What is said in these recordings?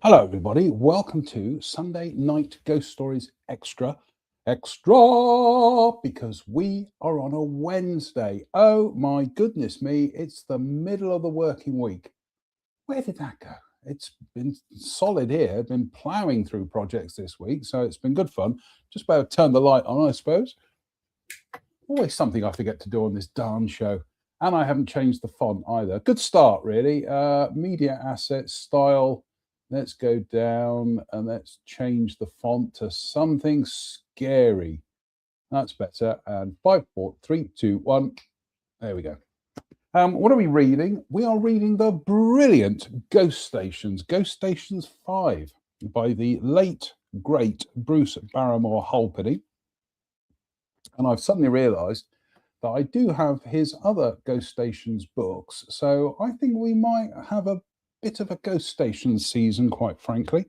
Hello, everybody. Welcome to Sunday Night Ghost Stories Extra. Extra, because we are on a Wednesday. Oh my goodness me, it's the middle of the working week. Where did that go? It's been solid here. I've been plowing through projects this week, so it's been good fun. Just about to turn the light on, I suppose. Always something I forget to do on this darn show. And I haven't changed the font either. Good start, really. Media assets, style. Let's go down and let's change the font to something scary. That's better. And 5, 4, 3, 2, 1. There we go. What are we reading? We are reading the brilliant Ghost Stations, Ghost Stations 5 by the late, great Bruce Barrymore Halpenny. And I've suddenly realised that I do have his other Ghost Stations books, so I think we might have a bit of a Ghost Stations season, quite frankly.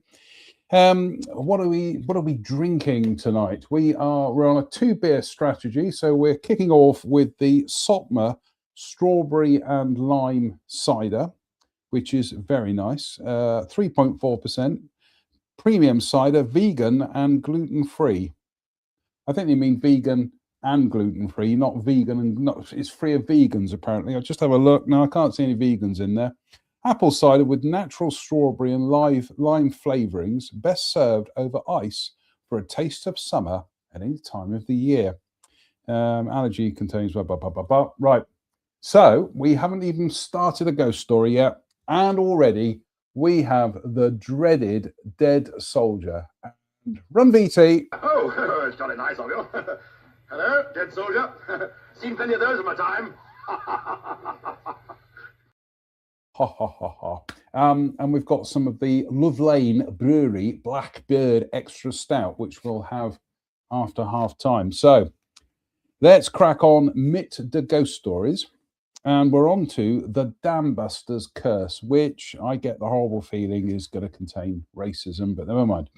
What are we drinking tonight? We're on a 2 beer strategy, so we're kicking off with the Sotma strawberry and lime cider, which is very nice. 3.4% premium cider, vegan and gluten free. I think they mean vegan and gluten free, not vegan and not. It's free of vegans apparently. I'll just have a look. No, I can't see any vegans in there. Apple cider with natural strawberry and lime flavorings, best served over ice for a taste of summer at any time of the year. Allergy contains blah, blah, blah, blah, blah. Right. So we haven't even started a ghost story yet, and already we have the dreaded dead soldier. And run, VT. Oh, it's jolly nice of you. Hello, dead soldier. Seen plenty of those in my time. Ha ha ha ha. And we've got some of the Love Lane Brewery Blackbird Extra Stout, which we'll have after half time. So let's crack on Mit the Ghost Stories. And we're on to the Dam Busters Curse, which I get the horrible feeling is going to contain racism, but never mind.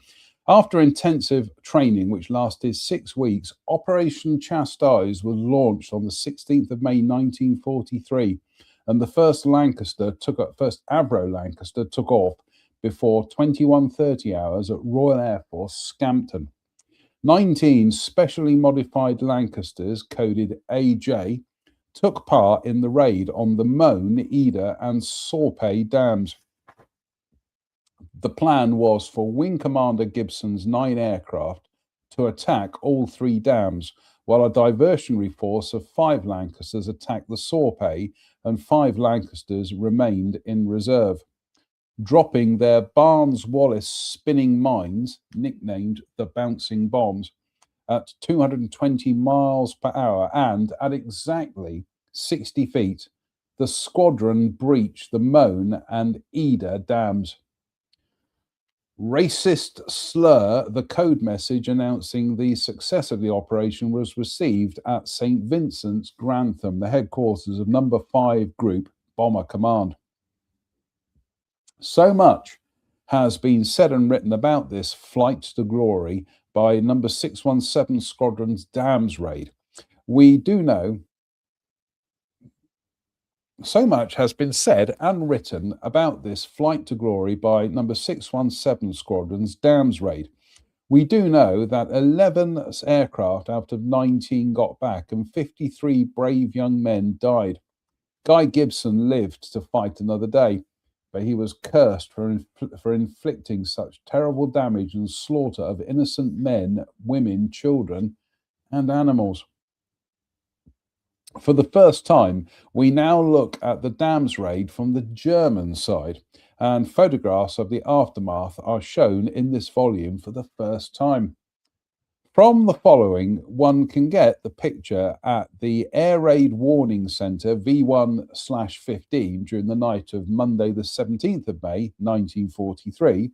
After intensive training, which lasted 6 weeks, Operation Chastise was launched on the 16th of May 1943, and the first Avro Lancaster took off before 21:30 hours at Royal Air Force Scampton. 19 specially modified Lancasters, coded AJ, took part in the raid on the Moan, Eder, and Sorpay dams. The plan was for Wing Commander Gibson's 9 aircraft to attack all 3 dams, while a diversionary force of 5 Lancasters attacked the Sorpay and 5 Lancasters remained in reserve, dropping their Barnes-Wallis spinning mines, nicknamed the Bouncing Bombs, at 220 miles per hour, and at exactly 60 feet, the squadron breached the Moan and Eder dams. Racist slur, the code message announcing the success of the operation, was received at St. Vincent's, Grantham, the headquarters of Number 5 Group Bomber Command. So much has been said and written about this flight to glory by Number 617 Squadron's Dams raid. We do know so much has been said and written about this flight to glory by Number 617 Squadron's Dams raid. We do know that 11 aircraft out of 19 got back and 53 brave young men died. Guy Gibson lived to fight another day, but he was cursed for inflicting such terrible damage and slaughter of innocent men, women, children, and animals. For the first time, we now look at the dams raid from the German side, and photographs of the aftermath are shown in this volume for the first time. From the following, one can get the picture at the Air Raid Warning Centre V1/15 during the night of Monday the 17th of May 1943,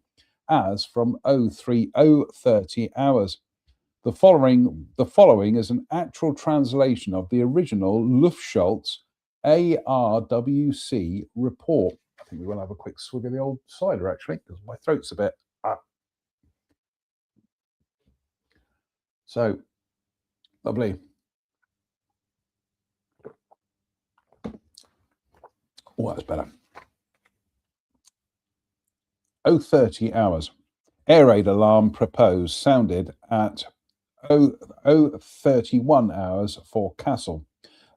as from 03030 hours. The following is an actual translation of the original Luftschultz ARWC report. I think we will have a quick swig of the old cider, actually, because my throat's a bit So, lovely. Oh, that's better. 0:30 hours. Air raid alarm proposed sounded at 0:31 hours for Kassel.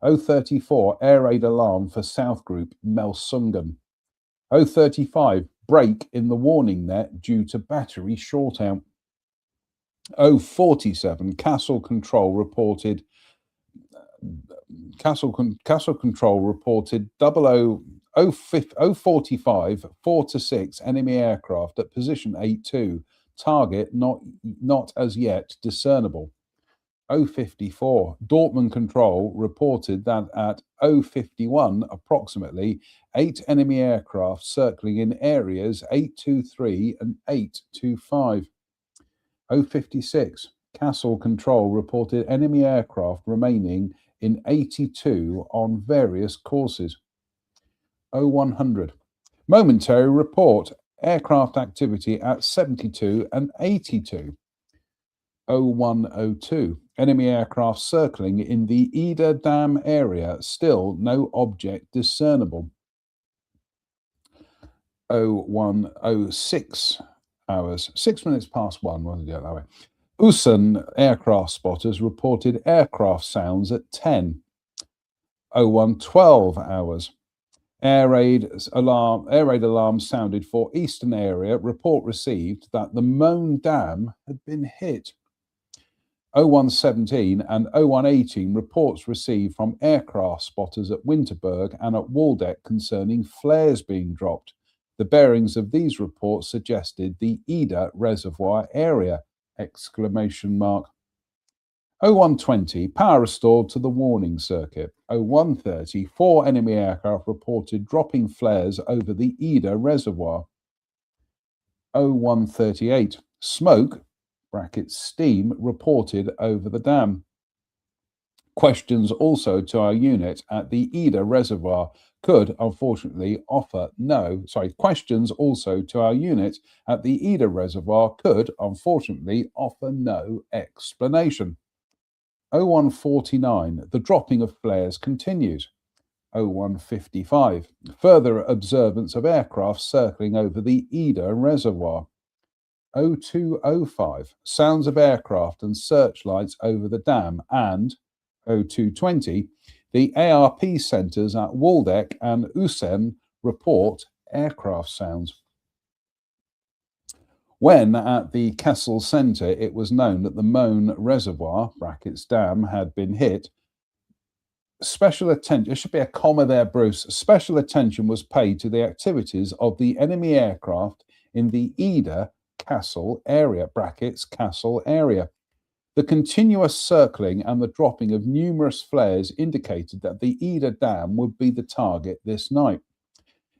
0:34 air raid alarm for South Group Melsungen. 0:35 break in the warning net due to battery shortout. 0:47 Kassel Control reported 0:45 4 to 6 enemy aircraft at position 82, target not as yet discernible. 0:54 Dortmund Control reported that at 0:51 approximately 8 enemy aircraft circling in areas 823 and 825. 0:56 Kassel Control reported enemy aircraft remaining in 82 on various courses. 0100 momentary report aircraft activity at 72 and 82. 0102 enemy aircraft circling in the Eder Dam area, still no object discernible. 0106 hours, 6 minutes past 1, wasn't it that way? Usan aircraft spotters reported aircraft sounds at 10. 0112 hours. Air raid alarm sounded for eastern area. Report received that the Möhne Dam had been hit. 0117 and 0118 reports received from aircraft spotters at Winterberg and at Waldeck concerning flares being dropped. The bearings of these reports suggested the Eder Reservoir area! 0120 power restored to the warning circuit. 0130 4 enemy aircraft reported dropping flares over the Eder Reservoir. 0138 smoke (steam) reported over the dam. Questions also to our unit at the Eder Reservoir could unfortunately offer no questions also to our unit at the Eder Reservoir could unfortunately offer no explanation. 0149 the dropping of flares continues. 0155 further observance of aircraft circling over the Eder Reservoir. 0205 sounds of aircraft and searchlights over the dam, and 0220 the ARP centres at Waldeck and Usen report aircraft sounds. When at the Kassel centre it was known that the Möhne Reservoir (dam) had been hit, special attention, there should be a comma there, Bruce, special attention was paid to the activities of the enemy aircraft in the Eder Kassel area (Kassel area). The continuous circling and the dropping of numerous flares indicated that the Eder Dam would be the target this night.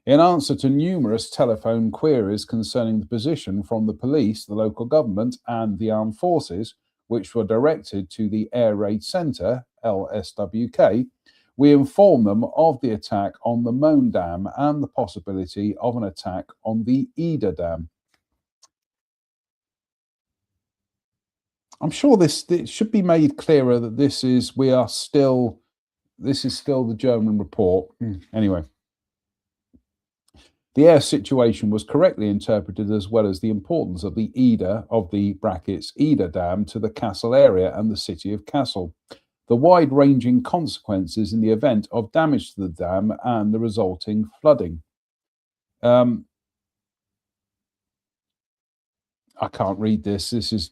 In answer to numerous telephone queries concerning the position from the police, the local government, and the armed forces, which were directed to the Air Raid Centre, LSWK, we informed them of the attack on the Möhne Dam and the possibility of an attack on the Eder Dam. I'm sure it should be made clearer that this is still the German report. Anyway, the air situation was correctly interpreted, as well as the importance of the Eder Dam to the Kassel area and the city of Kassel, the wide-ranging consequences in the event of damage to the dam and the resulting flooding. I can't read this. This is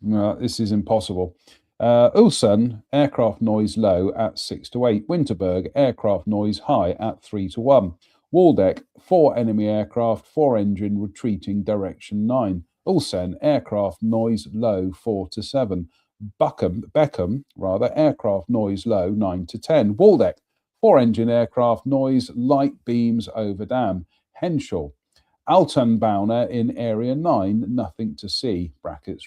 impossible. Ulsan, aircraft noise low at 6 to 8. Winterberg, aircraft noise high at 3 to 1. Waldeck, 4 enemy aircraft, 4 engine retreating direction 9. Ulsan, aircraft noise low 4 to 7. Beckham, aircraft noise low 9 to 10. Waldeck, 4 engine aircraft noise light beams over dam. Henschel, Altenbauer in area 9, nothing to see,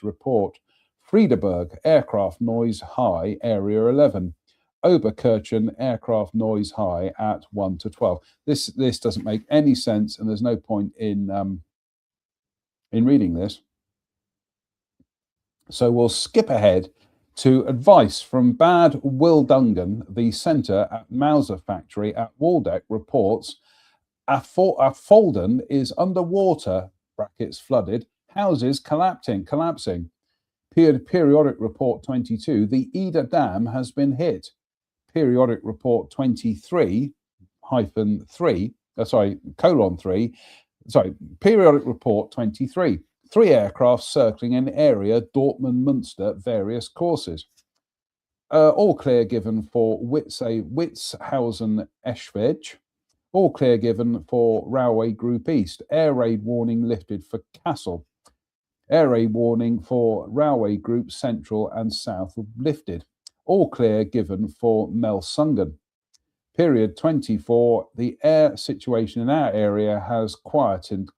report. Friedeberg, aircraft noise high, area 11. Oberkirchen, aircraft noise high at 1 to 12. This doesn't make any sense, and there's no point in reading this. So we'll skip ahead to advice from Bad Wildungen. The centre at Mauser factory at Waldeck reports Affolden is underwater brackets flooded, houses collapsing. Periodic report 22, the Eder Dam has been hit. Periodic report 23 hyphen 3, colon 3, periodic report 23, 3 aircraft circling an area, Dortmund, Munster, various courses. All clear given for Witzhausen, Eschwege. All clear given for Railway Group East. Air raid warning lifted for Kassel. Air raid warning for Railway Group Central and South lifted. All clear given for Melsungen. Period 24, the air situation in our area has quietened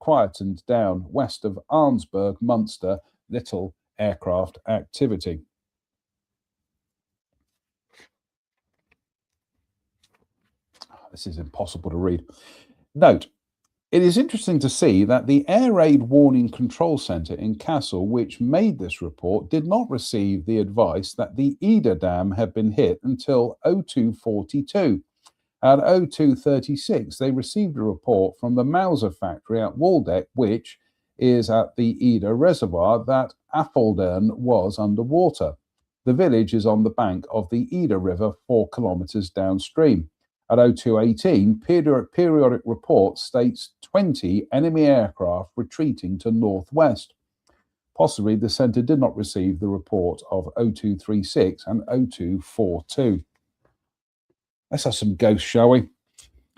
down west of Arnsberg, Munster, little aircraft activity. This is impossible to read. Note, it is interesting to see that the Air Raid Warning Control Centre in Kassel, which made this report, did not receive the advice that the Eder Dam had been hit until 0242. At 0236, they received a report from the Mauser factory at Waldeck, which is at the Eder Reservoir, that Affoltern was underwater. The village is on the bank of the Eder River 4 kilometres downstream. At 0218, periodic report states 20 enemy aircraft retreating to northwest. Possibly the centre did not receive the report of 0236 and 0242. Let's have some ghosts, shall we?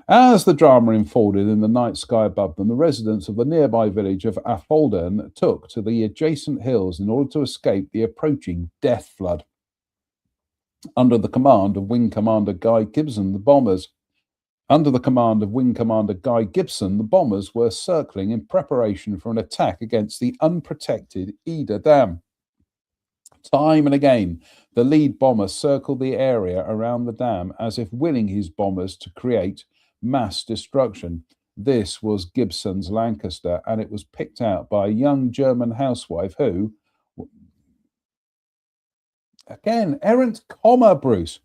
As the drama unfolded in the night sky above them, the residents of the nearby village of Affoltern took to the adjacent hills in order to escape the approaching death flood. Under the command of Wing Commander Guy Gibson, the bombers were circling in preparation for an attack against the unprotected Eder Dam. Time and again, the lead bomber circled the area around the dam as if willing his bombers to create mass destruction. This was Gibson's Lancaster, and it was picked out by a young German housewife who, again, errant comma, Bruce.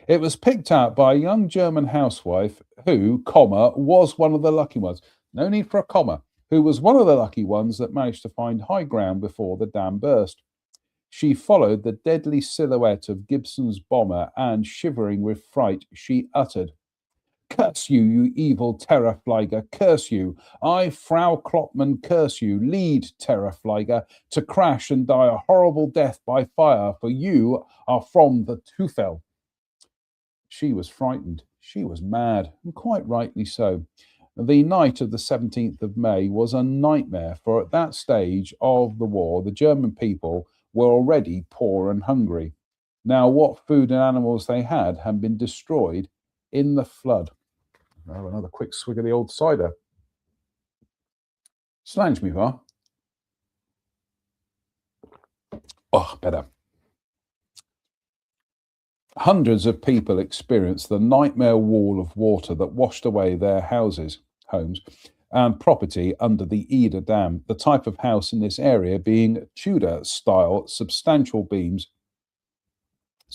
It was picked out by a young German housewife who, comma, was one of the lucky ones. No need for a comma. Who was one of the lucky ones that managed to find high ground before the dam burst. She followed the deadly silhouette of Gibson's bomber and, shivering with fright, she uttered, "Curse you, you evil Terrorflieger, curse you! I, Frau Kloppmann, curse you, lead Terrorflieger, to crash and die a horrible death by fire, for you are from the Teufel." She was frightened. She was mad, and quite rightly so. The night of the 17th of May was a nightmare, for at that stage of the war, the German people were already poor and hungry. Now, what food and animals they had been destroyed in the flood. I'll have another quick swig of the old cider. Slange me, va? Oh, better. Hundreds of people experienced the nightmare wall of water that washed away their homes, and property under the Eder Dam, the type of house in this area being Tudor-style substantial beams.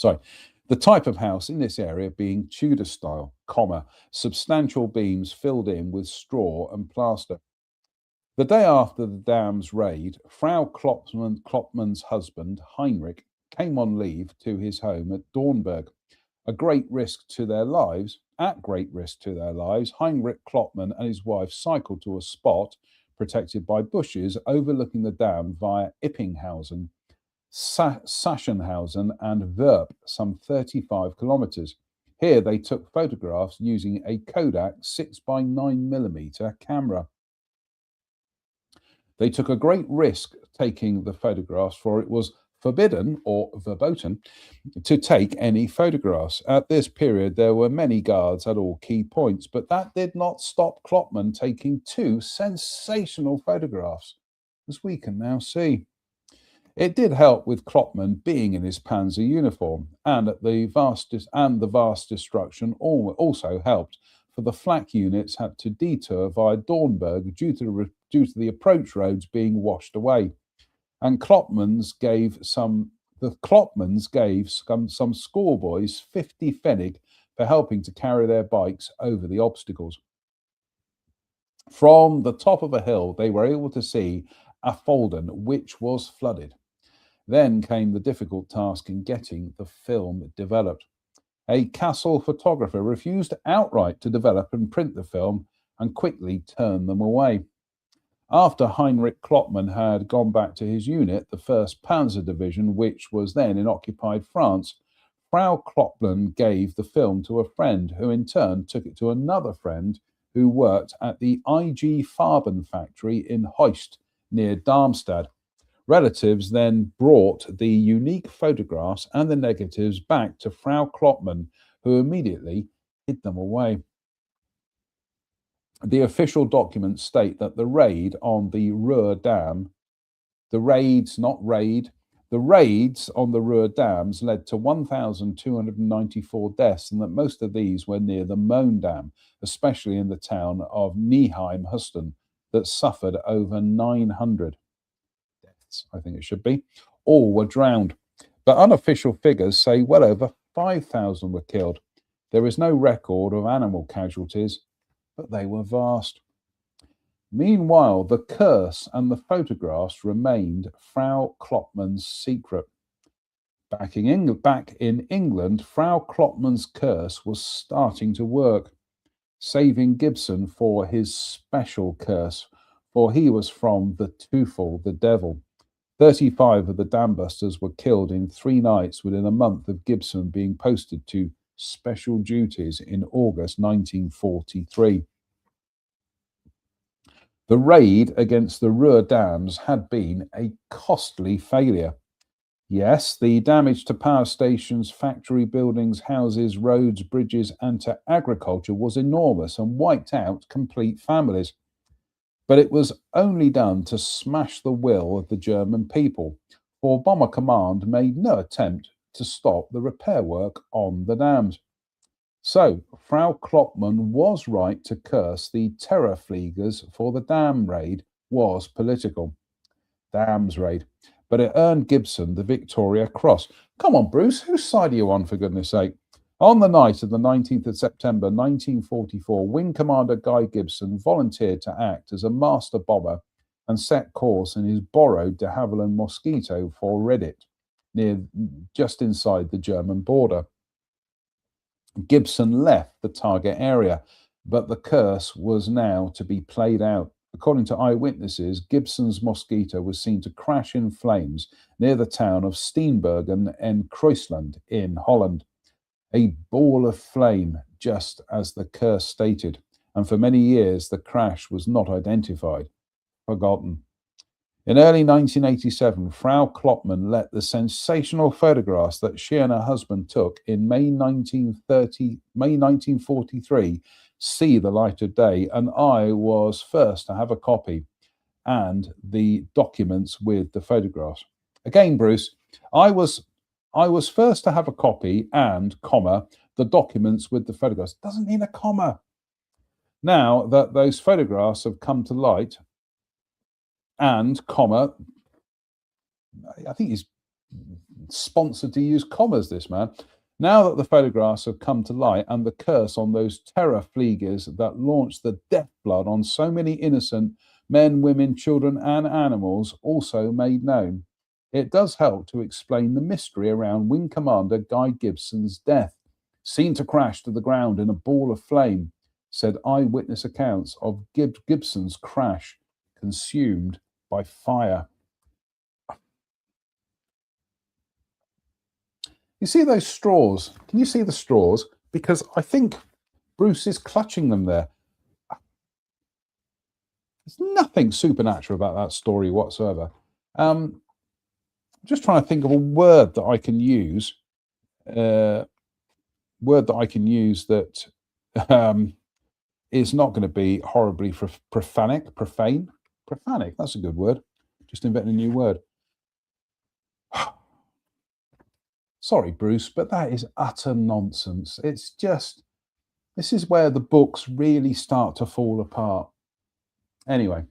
The type of house in this area being Tudor-style, substantial beams filled in with straw and plaster. The day after the dam's raid, Frau Kloppmann's husband, Heinrich, came on leave to his home at Dornberg. At great risk to their lives, Heinrich Kloppmann and his wife cycled to a spot protected by bushes overlooking the dam via Ippinghausen, Sachsenhausen and Werp, some 35 kilometers. Here they took photographs using a Kodak 6x9mm camera. They took a great risk taking the photographs, for it was forbidden or verboten to take any photographs. At this period, there were many guards at all key points, but that did not stop Kloppmann taking 2 sensational photographs, as we can now see. It did help with Kloppmann being in his Panzer uniform, and the vast destruction also helped, for the flak units had to detour via Dornberg due to the approach roads being washed away. And the Kloppmans gave some schoolboys 50 pfennig for helping to carry their bikes over the obstacles. From the top of a hill, they were able to see Affolden, which was flooded. Then came the difficult task in getting the film developed. A Castle photographer refused outright to develop and print the film and quickly turned them away. After Heinrich Kloppmann had gone back to his unit, the 1st Panzer Division, which was then in occupied France, Frau Kloppmann gave the film to a friend, who in turn took it to another friend who worked at the IG Farben factory in Heust near Darmstadt. Relatives then brought the unique photographs and the negatives back to Frau Kloppmann, who immediately hid them away. The official documents state that the raid on the Ruhr Dam, the raids, not raid, the raids on the Ruhr dams led to 1,294 deaths, and that most of these were near the Möhne Dam, especially in the town of Neheim-Husten, that suffered over 900 deaths, I think it should be. All were drowned, but unofficial figures say well over 5,000 were killed. There is no record of animal casualties, but they were vast. Meanwhile, the curse and the photographs remained Frau Kloppmann's secret. Back in England, Frau Kloppmann's curse was starting to work, saving Gibson for his special curse, for he was from the Teufel, the devil. 35 of the dam busters were killed in 3 nights within a month of Gibson being posted to special duties in August 1943. The raid against the Ruhr dams had been a costly failure. Yes, the damage to power stations, factory buildings, houses, roads, bridges, and to agriculture was enormous and wiped out complete families. But it was only done to smash the will of the German people, for Bomber Command made no attempt to stop the repair work on the dams. So, Frau Kloppmann was right to curse the Terrorfliegers, for the dam raid was political. Dams raid. But it earned Gibson the Victoria Cross. Come on, Bruce, whose side are you on, for goodness sake? On the night of the 19th of September 1944, Wing Commander Guy Gibson volunteered to act as a master bomber and set course in his borrowed de Havilland Mosquito for Reddit, just inside the German border. Gibson left the target area, but the curse was now to be played out. According to eyewitnesses, Gibson's Mosquito was seen to crash in flames near the town of Steenbergen en Kruisland in Holland. A ball of flame, just as the curse stated, and for many years the crash was not identified, forgotten. In early 1987, Frau Kloppmann let the sensational photographs that she and her husband took in May 1943 see the light of day, and I was first to have a copy and the documents with the photographs. Again, Bruce, I was first to have a copy and, comma, the documents with the photographs. Doesn't mean a comma. Now that those photographs have come to light, and, comma, I think he's sponsored to use commas, this man. Now that the photographs have come to light and the curse on those Terrorfliegers that launched the death blood on so many innocent men, women, children, and animals also made known, it does help to explain the mystery around Wing Commander Guy Gibson's death. Seen to crash to the ground in a ball of flame, said eyewitness accounts of Gibson's crash, consumed by fire. You see those straws? Can you see the straws? Because I think Bruce is clutching them there. There's nothing supernatural about that story whatsoever. I'm just trying to think of a word that I can use. That is not going to be horribly profane. Profanic. That's a good word. Just inventing a new word. Sorry, Bruce, but that is utter nonsense. It's just, this is where the books really start to fall apart. Anyway,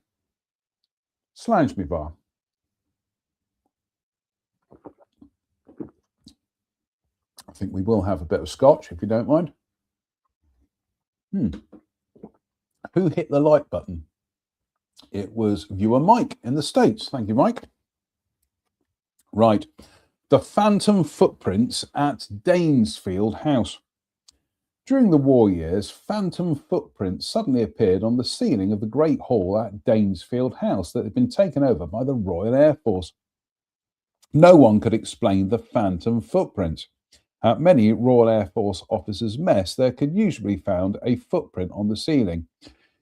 slange me bar. I think we will have a bit of scotch, if you don't mind. Who hit the like button? It was viewer Mike in the States. Thank you, Mike. Right. The phantom footprints at Danesfield House. During the war years, phantom footprints suddenly appeared on the ceiling of the Great Hall at Danesfield House that had been taken over by the Royal Air Force. No one could explain the phantom footprints. At many Royal Air Force officers' mess, there could usually be found a footprint on the ceiling,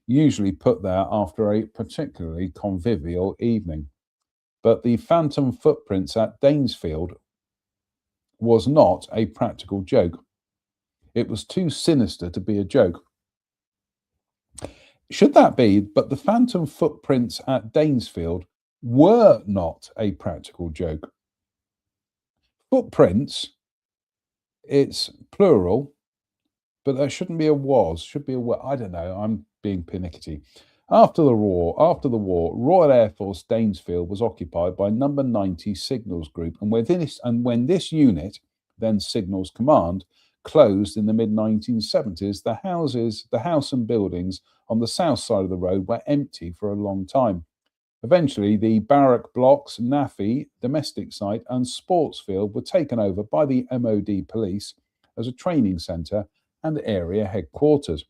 usually put there after a particularly convivial evening. But the phantom footprints at Danesfield was not a practical joke. It was too sinister to be a joke. Should that be, but the phantom footprints at Danesfield were not a practical joke. Footprints, it's plural, but there shouldn't be a was, should be a were. I don't know, I'm being pernickety. After the war, Royal Air Force Danesfield was occupied by Number 90 Signals Group, and when this unit, then Signals Command, closed in the mid-1970s, the house and buildings on the south side of the road were empty for a long time. Eventually, the barrack blocks, NAFI, domestic site, and sports field were taken over by the MOD police as a training centre and area headquarters.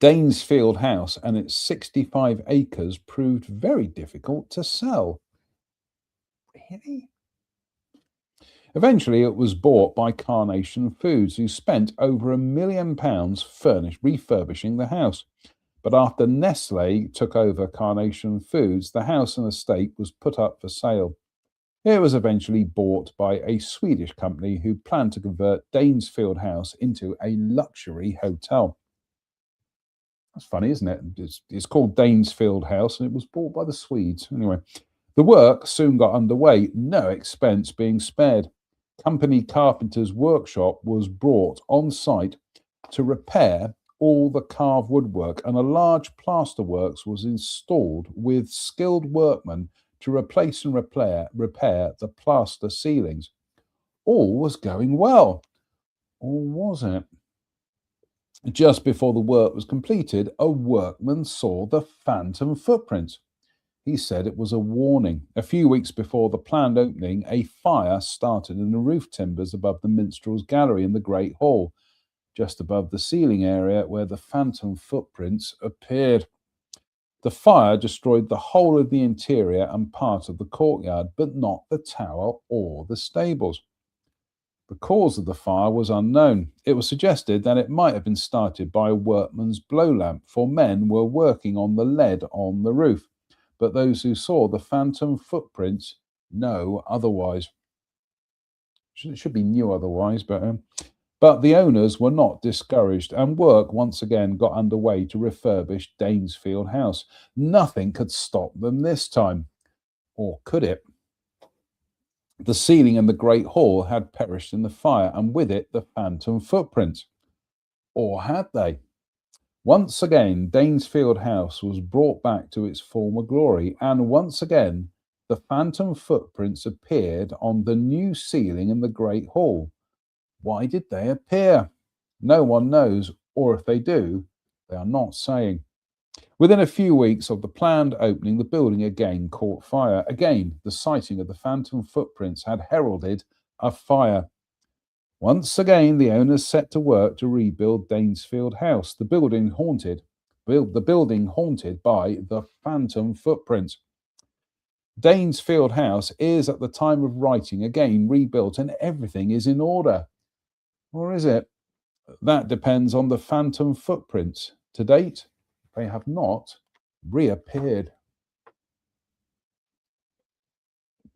Danesfield House and its 65 acres proved very difficult to sell. Really? Eventually, it was bought by Carnation Foods, who spent over £1 million refurbishing the house. But after Nestlé took over Carnation Foods, the house and estate was put up for sale. It was eventually bought by a Swedish company who planned to convert Danesfield House into a luxury hotel. That's funny, isn't it? It's called Danesfield House, and it was bought by the Swedes. Anyway, the work soon got underway, no expense being spared. Company Carpenter's workshop was brought on site to repair all the carved woodwork, and a large plasterworks was installed with skilled workmen to replace and repair the plaster ceilings. All was going well, or was it? Just before the work was completed, a workman saw the phantom footprints. He said it was a warning. A few weeks before the planned opening, a fire started in the roof timbers above the Minstrel's Gallery in the Great Hall, just above the ceiling area where the phantom footprints appeared. The fire destroyed the whole of the interior and part of the courtyard, but not the tower or the stables. The cause of the fire was unknown. It was suggested that it might have been started by a workman's blow lamp, for men were working on the lead on the roof. But those who saw the phantom footprints know otherwise. It should be knew otherwise, but the owners were not discouraged, and work once again got underway to refurbish Danesfield House. Nothing could stop them this time. Or could it? The ceiling in the Great Hall had perished in the fire, and with it the phantom footprints. Or had they? Once again, Danesfield House was brought back to its former glory, and once again the phantom footprints appeared on the new ceiling in the Great Hall. Why did they appear? No one knows, or if they do, they are not saying. Within a few weeks of the planned opening, the building again caught fire. Again, the sighting of the phantom footprints had heralded a fire. Once again, the owners set to work to rebuild Danesfield House, the building haunted by the phantom footprints. Danesfield House is, at the time of writing, again rebuilt, and everything is in order. Or is it? That depends on the phantom footprints. To date, they have not reappeared.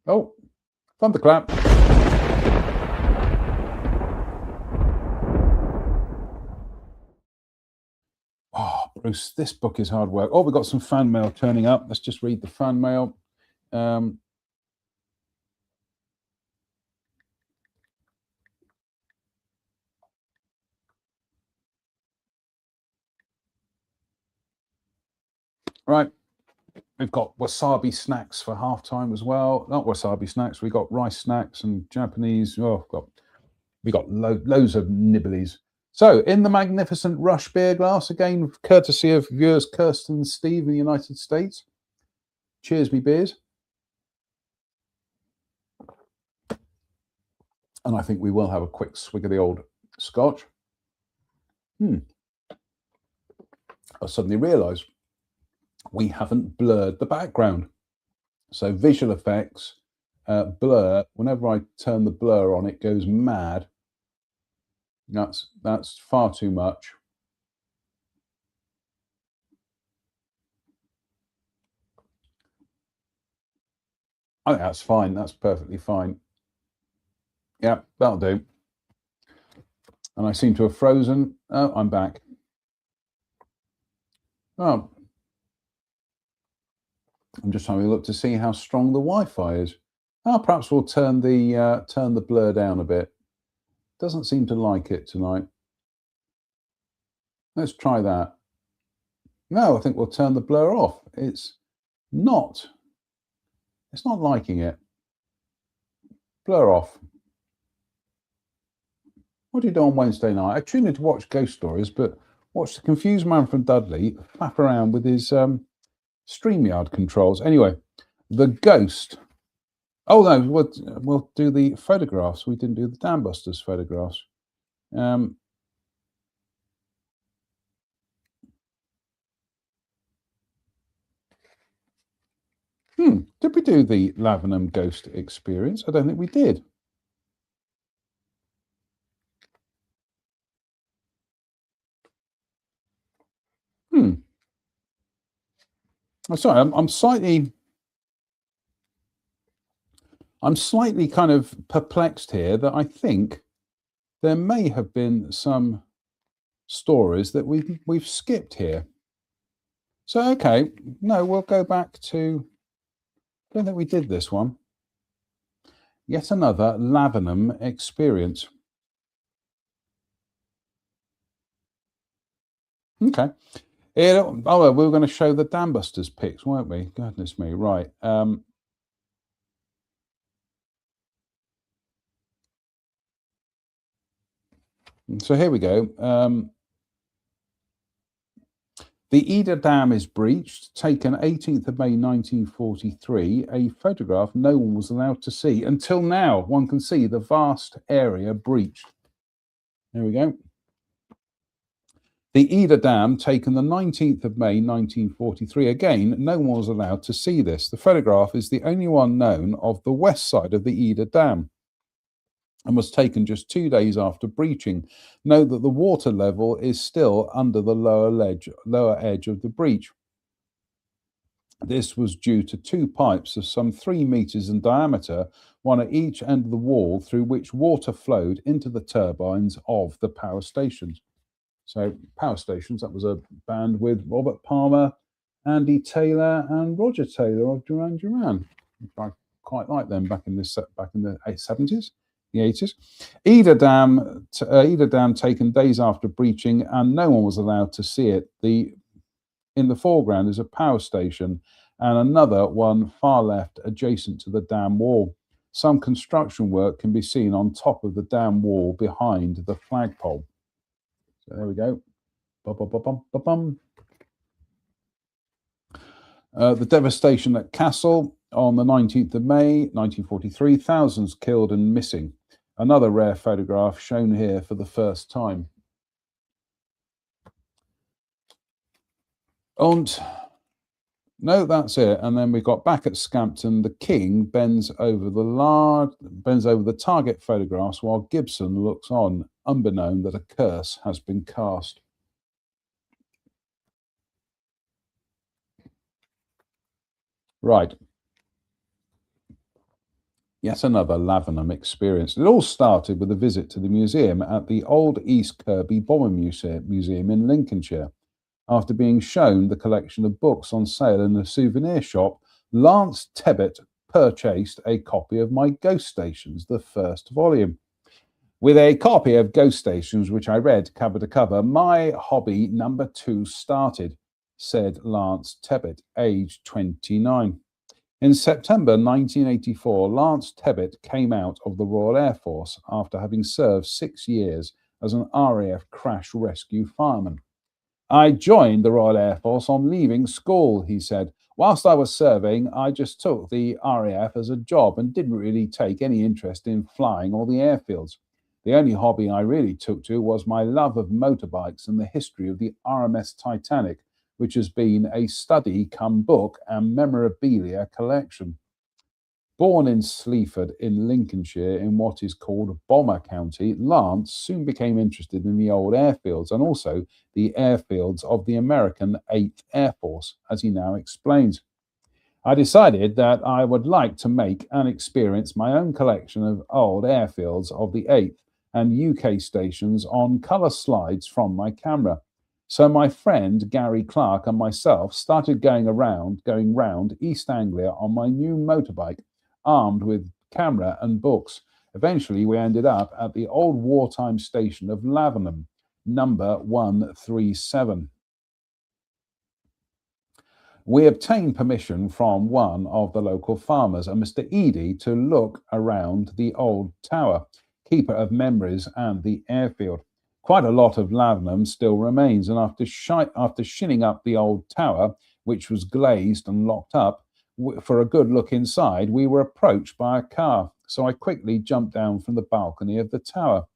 Oh, thunderclap. Oh, Bruce, this book is hard work. Oh, we've got some fan mail turning up. Let's just read the fan mail. Right. We've got wasabi snacks for halftime as well. Not wasabi snacks. We've got rice snacks and Japanese. Oh, we got loads of nibblies. So, in the magnificent Rush beer glass, again, courtesy of viewers Kirsten and Steve in the United States. Cheers, me beers. And I think we will have a quick swig of the old scotch. I suddenly realised we haven't blurred the background. So visual effects, blur, whenever I turn the blur on, it goes mad. That's far too much. I think that's fine. That's perfectly fine. Yeah, that'll do. And I seem to have frozen. Oh, I'm back. Oh, I'm just having a look to see how strong the Wi-Fi is. Oh, perhaps we'll turn the blur down a bit. Doesn't seem to like it tonight. Let's try that. No, I think we'll turn the blur off. It's not liking it. Blur off. What do you do on Wednesday night? I tune in to watch Ghost Stories, but watch the confused man from Dudley flap around with his StreamYard controls. Anyway, the ghost. Oh no, we'll do the photographs. We didn't do the Dam Busters photographs. Did we do the Lavenham ghost experience? I don't think we did. I'm sorry, I'm slightly kind of perplexed here that I think there may have been some stories that we've skipped here. So okay, no, we'll go back to. I don't think we did this one. Yet another Lavenham experience. Okay. We were going to show the Dam Busters pics, weren't we? Goodness me, right. So here we go. The Eder Dam is breached, taken 18th of May 1943, a photograph no one was allowed to see. Until now, one can see the vast area breached. There we go. The Eder Dam, taken the 19th of May 1943. Again, no one was allowed to see this. The photograph is the only one known of the west side of the Eder Dam and was taken just 2 days after breaching. Note that the water level is still under the lower edge of the breach. This was due to two pipes of some 3 meters in diameter, one at each end of the wall, through which water flowed into the turbines of the power stations. So power stations, that was a band with Robert Palmer, Andy Taylor and Roger Taylor of Duran Duran. I quite like them back in the 70s. The 80s. Eder Dam taken days after breaching, and no one was allowed to see it. In the foreground is a power station and another one far left adjacent to the dam wall. Some construction work can be seen on top of the dam wall behind the flagpole. So there we go. The devastation at Kassel on the 19th of May 1943, thousands killed and missing. Another rare photograph shown here for the first time. And no, that's it. And then we got back at Scampton. The king bends over the target photographs while Gibson looks on, unbeknown that a curse has been cast. Right. Yet another Lavenham experience. It all started with a visit to the museum at the Old East Kirby Bomber Museum in Lincolnshire. After being shown the collection of books on sale in a souvenir shop, Lance Tebbit purchased a copy of My Ghost Stations, the first volume. With a copy of Ghost Stations, which I read cover to cover, my hobby number 2 started, said Lance Tebbit, aged 29. In September 1984, Lance Tebbit came out of the Royal Air Force after having served 6 years as an RAF crash rescue fireman. I joined the Royal Air Force on leaving school, he said. Whilst I was serving, I just took the RAF as a job and didn't really take any interest in flying or the airfields. The only hobby I really took to was my love of motorbikes and the history of the RMS Titanic, which has been a study come book and memorabilia collection. Born in Sleaford in Lincolnshire in what is called Bomber County, Lance soon became interested in the old airfields and also the airfields of the American 8th Air Force, as he now explains. I decided that I would like to make and experience my own collection of old airfields of the 8th and UK stations on colour slides from my camera. So my friend Gary Clark and myself started going round East Anglia on my new motorbike, armed with camera and books. Eventually, we ended up at the old wartime station of Lavenham, number 137. We obtained permission from one of the local farmers, a Mr. Eady, to look around the old tower, keeper of memories and the airfield. Quite a lot of Lavenham still remains, and after shinning up the old tower, which was glazed and locked up, for a good look inside, we were approached by a car, so I quickly jumped down from the balcony of the tower.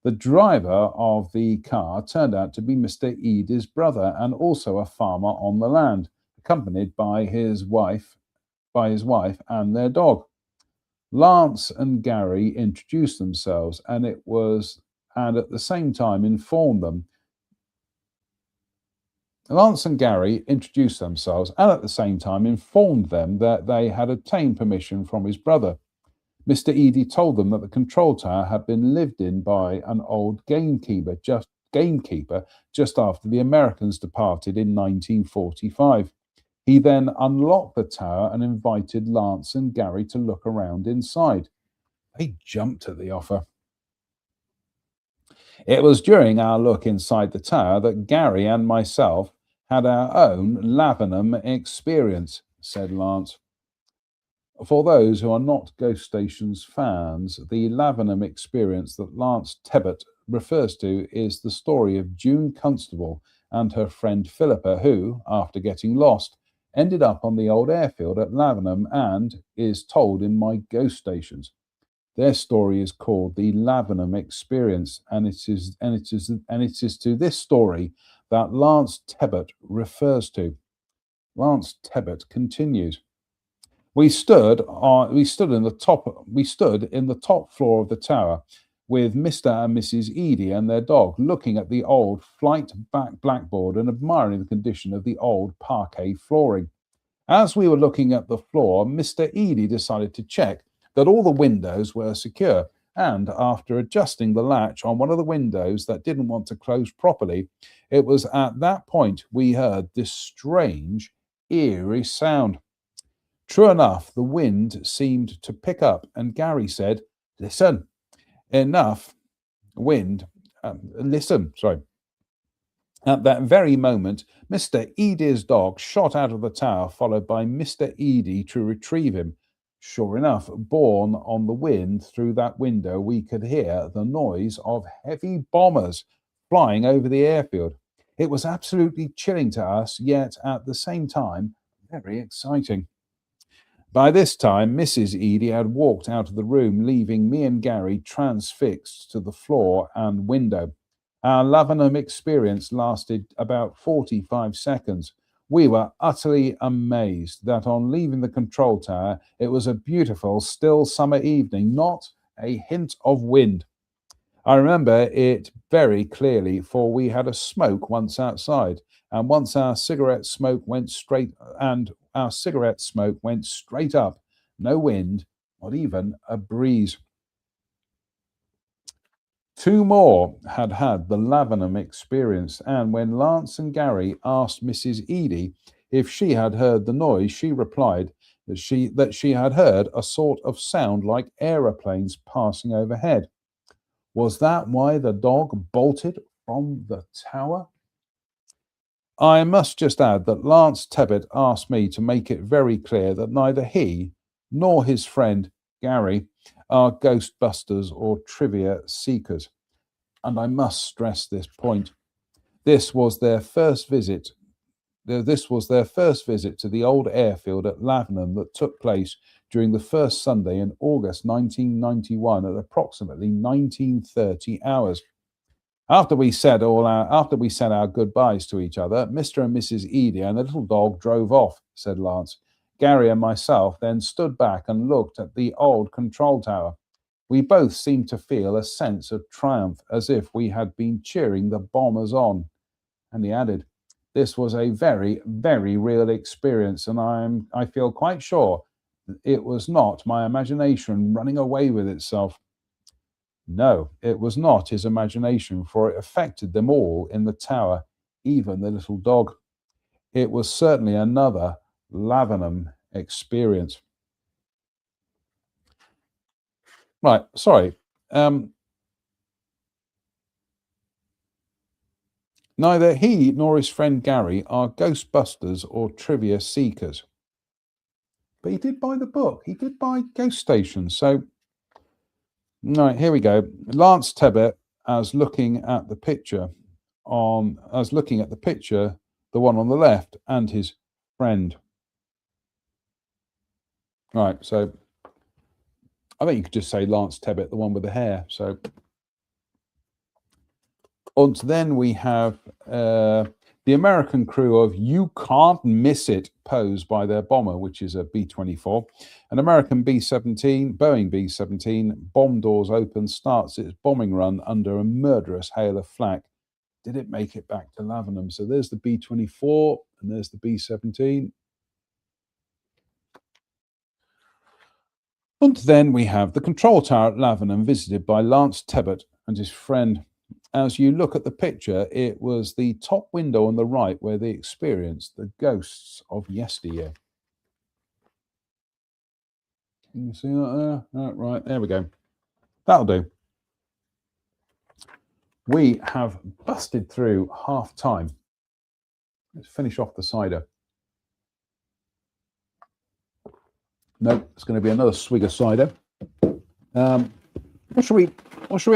The driver of the car turned out to be Mr. Eady's brother and also a farmer on the land, accompanied by his wife and their dog. Lance and Gary introduced themselves and at the same time informed them that they had obtained permission from his brother. Mr. Eady told them that the control tower had been lived in by an old gamekeeper just after the Americans departed in 1945. He then unlocked the tower and invited Lance and Gary to look around inside. They jumped at the offer. It was during our look inside the tower that Gary and myself had our own Lavenham experience, said Lance. For those who are not Ghost Stations fans, the Lavenham experience that Lance Tebbit refers to is the story of June Constable and her friend Philippa, who, after getting lost, ended up on the old airfield at Lavenham and is told in my Ghost Stations. Their story is called the Lavenham Experience, and it is to this story that Lance Tebbit refers to. Lance Tebbit continues. We stood in the top floor of the tower with Mr. and Mrs. Eady and their dog, looking at the old flight back blackboard and admiring the condition of the old parquet flooring. As we were looking at the floor, Mr. Eady decided to check that all the windows were secure, and after adjusting the latch on one of the windows that didn't want to close properly, it was at that point we heard this strange, eerie sound. True enough, the wind seemed to pick up, and Gary said, "Listen, enough wind. Listen." Sorry. At that very moment, Mr. Eady's dog shot out of the tower, followed by Mr. Eady to retrieve him. Sure enough, borne on the wind through that window, we could hear the noise of heavy bombers flying over the airfield. It was absolutely chilling to us, yet at the same time, very exciting. By this time, Mrs. Eady had walked out of the room, leaving me and Gary transfixed to the floor and window. Our Lavenham experience lasted about 45 seconds. We were utterly amazed that on leaving the control tower, it was a beautiful, still summer evening, not a hint of wind. I remember it very clearly, for we had a smoke once outside, and once our cigarette smoke went straight up. No wind, not even a breeze. Two more had the Lavenham experience, and when Lance and Gary asked Mrs. Eady if she had heard the noise, she replied that she had heard a sort of sound like aeroplanes passing overhead. Was that why the dog bolted from the tower? I must just add that Lance Tebbit asked me to make it very clear that neither he nor his friend Gary are Ghostbusters or trivia seekers. and I must stress this point. This was their first visit. This was their first visit to the old airfield at Lavenham that took place during the first Sunday in August 1991 at approximately 19:30 hours. After we said our goodbyes to each other, Mr. and Mrs. Edie and the little dog drove off, said Lance. Gary and myself then stood back and looked at the old control tower. We both seemed to feel a sense of triumph, as if we had been cheering the bombers on. And he added, this was a very, very real experience, and I feel quite sure it was not my imagination running away with itself. No, it was not his imagination, for it affected them all in the tower, even the little dog. It was certainly another Lavenham experience. Right, sorry. Neither he nor his friend Gary are Ghostbusters or trivia seekers. But he did buy the book. He did buy Ghost Station. So, right, here we go. Lance Tebbit as looking at the picture, the one on the left, and his friend. Right, so I think you could just say Lance Tebbit, the one with the hair. So, and then we have the American crew of You Can't Miss It pose by their bomber, which is a B-24. An American B-17, Boeing B-17, bomb doors open, starts its bombing run under a murderous hail of flak. Did it make it back to Lavenham? So there's the B-24 and there's the B-17. And then we have the control tower at Lavenham visited by Lance Tebbit and his friend. As you look at the picture, it was the top window on the right where they experienced the ghosts of yesteryear. Can you see that there? Oh, right, there we go. That'll do. We have busted through half time. Let's finish off the cider. Nope, it's going to be another swig of cider. What should we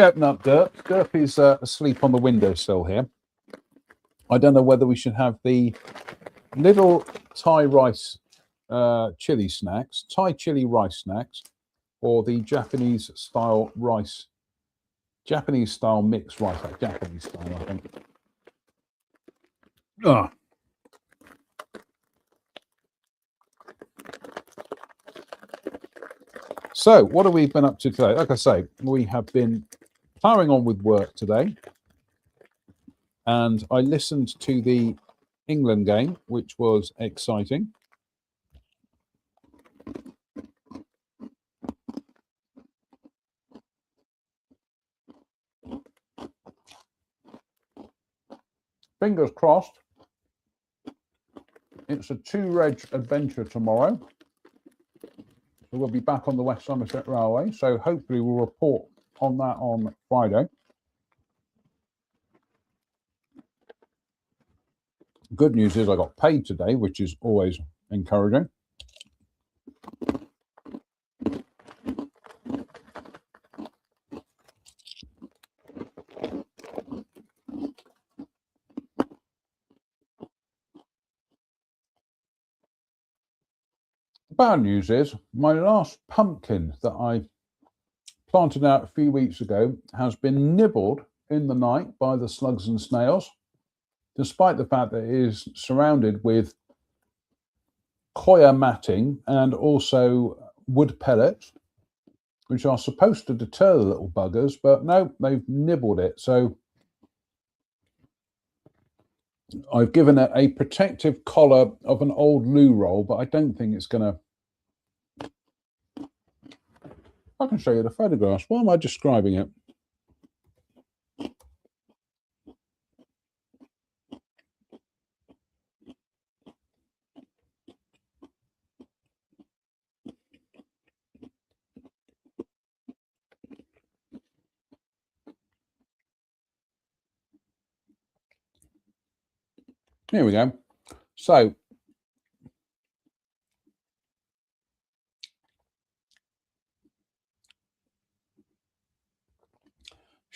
open up, Derp? Derp is asleep on the windowsill here. I don't know whether we should have the little Thai rice chili snacks, Thai chili rice snacks, or the Japanese style mixed rice, like Japanese style, I think. So, what have we been up to today? Like I say, we have been plowing on with work today. And I listened to the England game, which was exciting. Fingers crossed. It's a two-reg adventure tomorrow. So we'll be back on the West Somerset Railway. So hopefully we'll report on that on Friday. Good news is I got paid today, which is always encouraging. Bad news is my last pumpkin that I planted out a few weeks ago has been nibbled in the night by the slugs and snails, despite the fact that it is surrounded with coir matting and also wood pellets, which are supposed to deter the little buggers, but no, they've nibbled it. So I've given it a protective collar of an old loo roll, but I don't think it's going to... I can show you the photographs. Why am I describing it? Here we go. So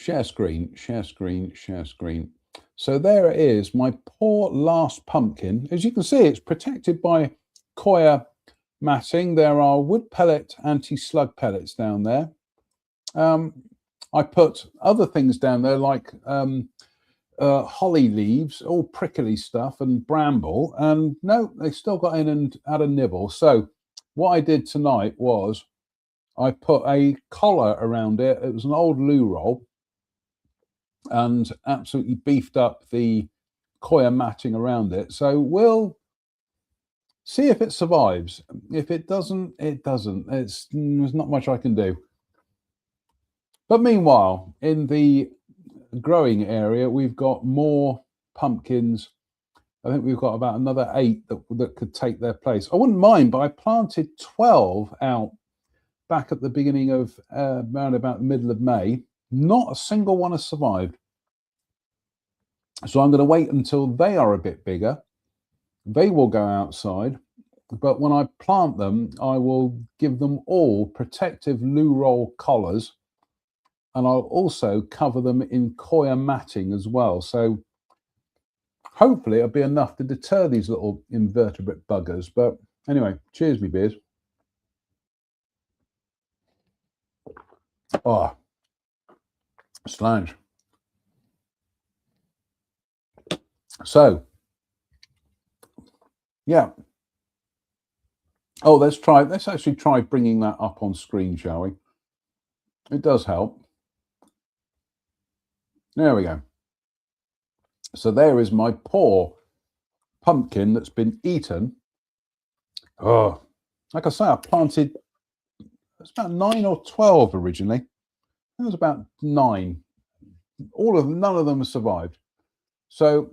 Share screen, share screen, share screen. So there it is, my poor last pumpkin. As you can see, it's protected by coir matting. There are wood pellet anti-slug pellets down there. I put other things down there like holly leaves, all prickly stuff, and bramble, and no, they still got in and had a nibble. So what I did tonight was I put a collar around it. It was an old loo roll, and absolutely beefed up the coir matting around it. So we'll see if it survives. If it doesn't, it doesn't. There's not much I can do. But meanwhile, in the growing area, we've got more pumpkins. I think we've got about another 8 that could take their place. I wouldn't mind, but I planted 12 out back at the beginning of around about the middle of May. Not a single one has survived. So I'm going to wait until they are a bit bigger. They will go outside. But when I plant them, I will give them all protective loo roll collars. And I'll also cover them in coir matting as well. So hopefully it'll be enough to deter these little invertebrate buggers. But anyway, cheers, me beers. Oh, slange. So, yeah. Oh, let's actually try bringing that up on screen, shall we? It does help. There we go. So there is my poor pumpkin that's been eaten. Oh, like I say, I planted, it's about 9 or 12 originally. It was about 9. None of them have survived. So,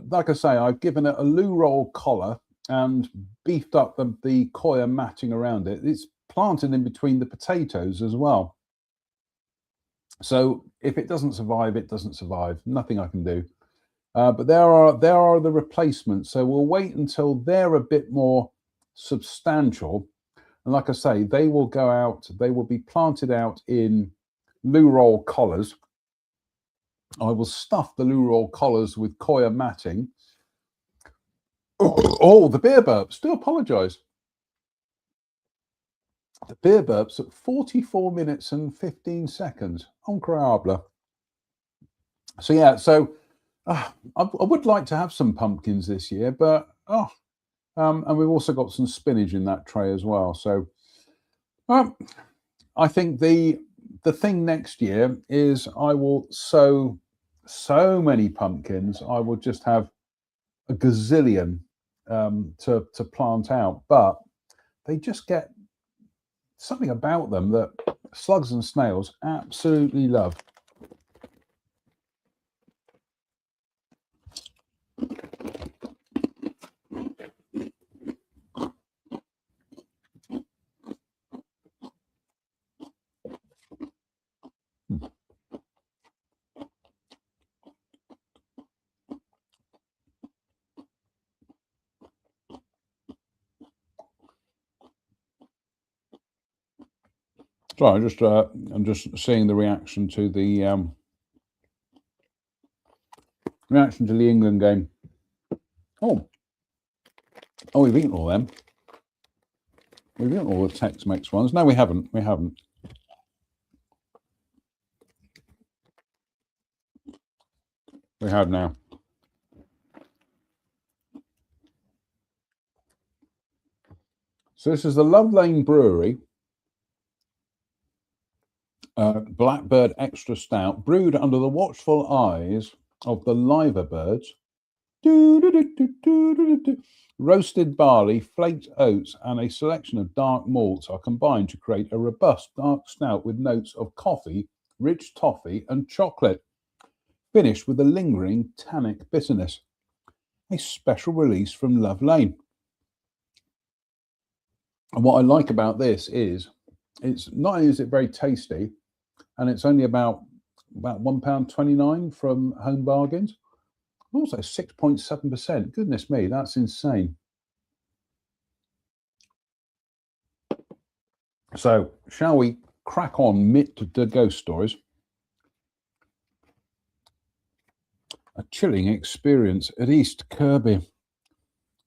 like I say, I've given it a loo roll collar and beefed up the coir matting around it. It's planted in between the potatoes as well. So if it doesn't survive, it doesn't survive. Nothing I can do. But there are the replacements. So we'll wait until they're a bit more substantial. And like I say, they will go out. They will be planted out in loo roll collars. I will stuff the loo roll collars with coir matting. Oh, the beer burps. Do apologise. The beer burps at 44 minutes and 15 seconds. Incroyable. So yeah, I would like to have some pumpkins this year, but and we've also got some spinach in that tray as well. So I think the thing next year is I will sow so many pumpkins. I will just have a gazillion to plant out, but they just get something about them that slugs and snails absolutely love. So I'm just seeing the reaction to the England game. Oh, we've eaten all them. We've eaten all the Tex-Mex ones. No, we haven't. We haven't. We have now. So this is the Love Lane Brewery Blackbird Extra Stout, brewed under the watchful eyes of the liver birds. Roasted barley, flaked oats, and a selection of dark malts are combined to create a robust dark stout with notes of coffee, rich toffee, and chocolate, finished with a lingering tannic bitterness. A special release from Love Lane. And what I like about this is it's not only is it very tasty, and it's only about £1.29 from Home Bargains. Also 6.7%. Goodness me, that's insane. So shall we crack on to the ghost stories? A chilling experience at East Kirby.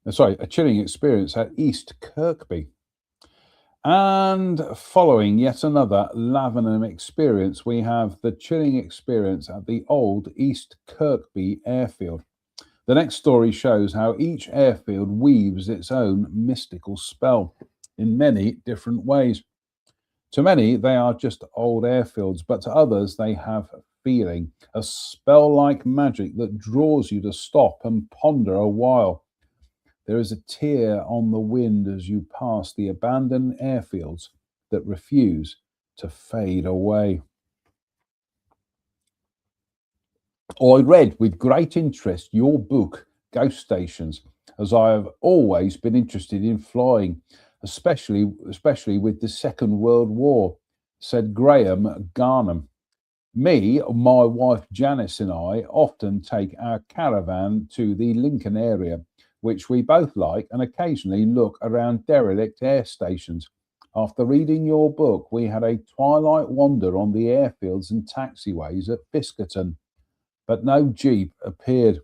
A chilling experience at East Kirkby. And following yet another Lavenham experience, we have the chilling experience at the old East Kirkby airfield. The next story shows how each airfield weaves its own mystical spell in many different ways. To many, they are just old airfields, but to others, they have feeling, a spell like magic that draws you to stop and ponder a while. There is a tear on the wind as you pass the abandoned airfields that refuse to fade away. I read with great interest your book, Ghost Stations, as I have always been interested in flying, especially with the Second World War, said Graham Garnham. Me, my wife Janice, and I often take our caravan to the Lincoln area, which we both like, and occasionally look around derelict air stations. After reading your book, we had a twilight wander on the airfields and taxiways at Fiskerton, but no Jeep appeared.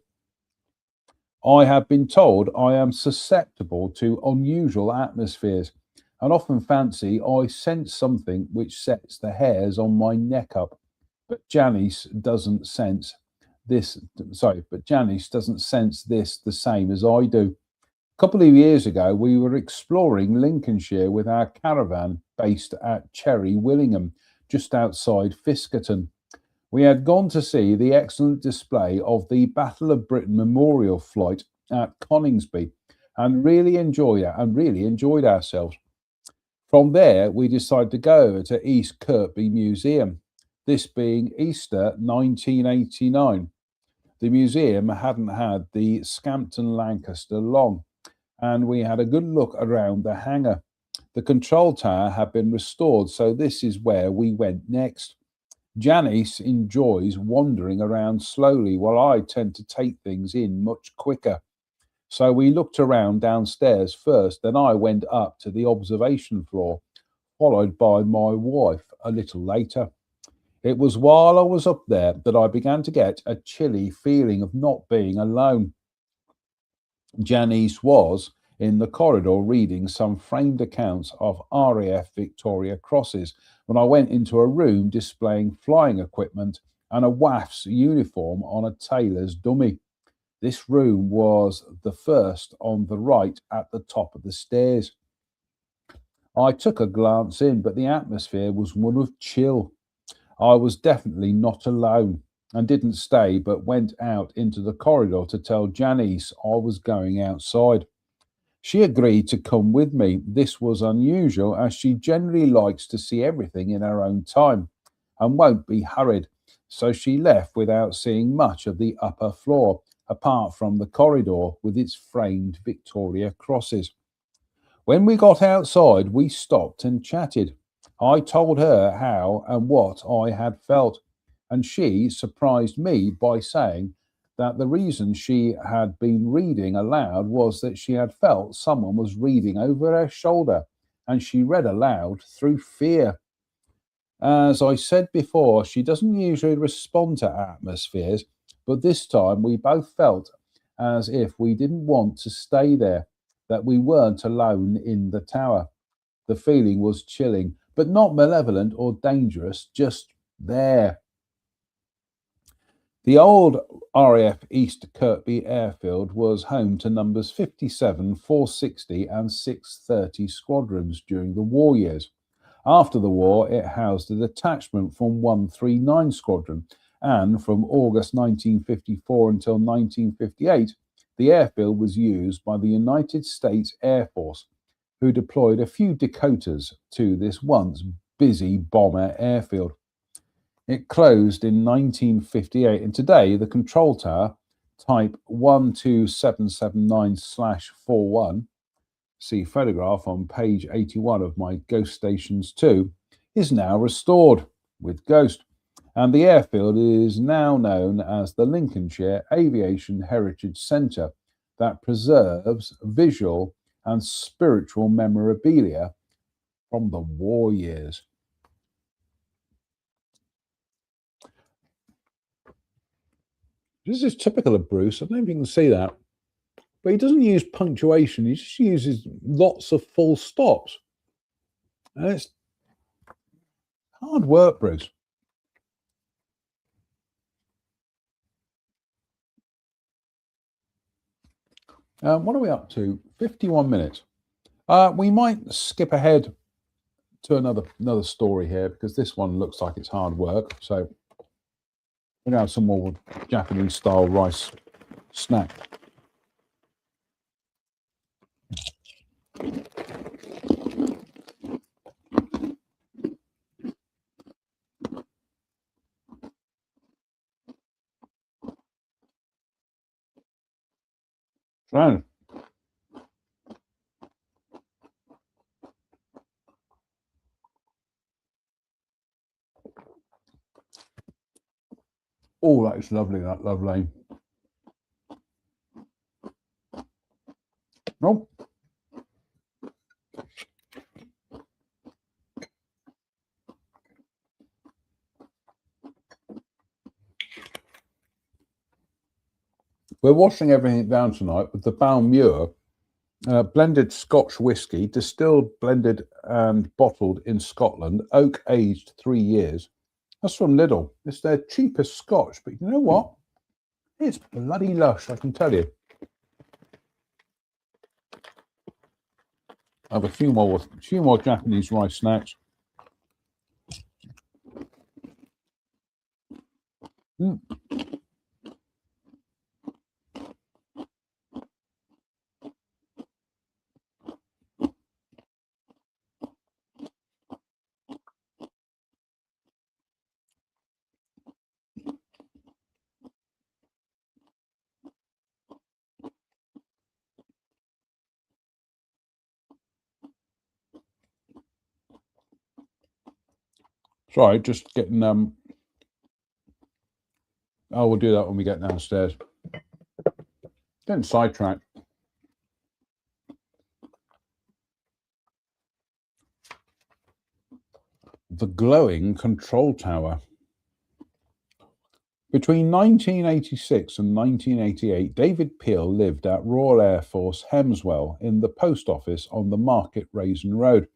I have been told I am susceptible to unusual atmospheres and often fancy I sense something which sets the hairs on my neck up. But Janice doesn't sense Janice doesn't sense this the same as I do. A couple of years ago, we were exploring Lincolnshire with our caravan based at Cherry Willingham, just outside Fiskerton. We had gone to see the excellent display of the Battle of Britain Memorial Flight at Coningsby and really enjoyed ourselves. From there, we decided to go to East Kirkby Museum, this being Easter 1989. The museum hadn't had the Scampton Lancaster long, and we had a good look around the hangar. The control tower had been restored, so this is where we went next. Janice enjoys wandering around slowly, while I tend to take things in much quicker. So we looked around downstairs first, then I went up to the observation floor, followed by my wife a little later. It was while I was up there that I began to get a chilly feeling of not being alone. Janice was in the corridor reading some framed accounts of RAF Victoria Crosses when I went into a room displaying flying equipment and a WAF's uniform on a tailor's dummy. This room was the first on the right at the top of the stairs. I took a glance in, but the atmosphere was one of chill. I was definitely not alone and didn't stay, but went out into the corridor to tell Janice I was going outside. She agreed to come with me. This was unusual, as she generally likes to see everything in her own time and won't be hurried. So she left without seeing much of the upper floor, apart from the corridor with its framed Victoria Crosses. When we got outside, we stopped and chatted. I told her how and what I had felt, and she surprised me by saying that the reason she had been reading aloud was that she had felt someone was reading over her shoulder, and she read aloud through fear. As I said before, she doesn't usually respond to atmospheres, but this time we both felt as if we didn't want to stay there, that we weren't alone in the tower. The feeling was chilling, but not malevolent or dangerous, just there. The old RAF East Kirkby airfield was home to numbers 57, 460 and 630 squadrons during the war years. After the war, it housed a detachment from 139 Squadron, and from August 1954 until 1958, the airfield was used by the United States Air Force, who deployed a few Dakotas to this once busy bomber airfield. It closed in 1958, and today the control tower, type 12779/41, see photograph on page 81 of my Ghost Stations 2, is now restored with Ghost, and the airfield is now known as the Lincolnshire Aviation Heritage Centre, that preserves visual and spiritual memorabilia from the war years. This is typical of Bruce. I don't know if you can see that. But he doesn't use punctuation. He just uses lots of full stops. And it's hard work, Bruce. What are we up to? 51 minutes. We might skip ahead to another story here because this one looks like it's hard work. So we're going to have some more Japanese style rice snack. So, oh, that is lovely, that lovely. Nope. We're washing everything down tonight with the Balmuir blended Scotch whisky, distilled, blended and bottled in Scotland, oak aged 3 years. That's from Lidl. It's their cheapest Scotch, but you know what? It's bloody lush, I can tell you. I have a few more Japanese rice snacks. Mm. Sorry, just getting oh, we'll do that when we get downstairs. Getting sidetracked. The glowing control tower. Between 1986 and 1988, David Peel lived at Royal Air Force Hemswell in the post office on the Market Raisin Road.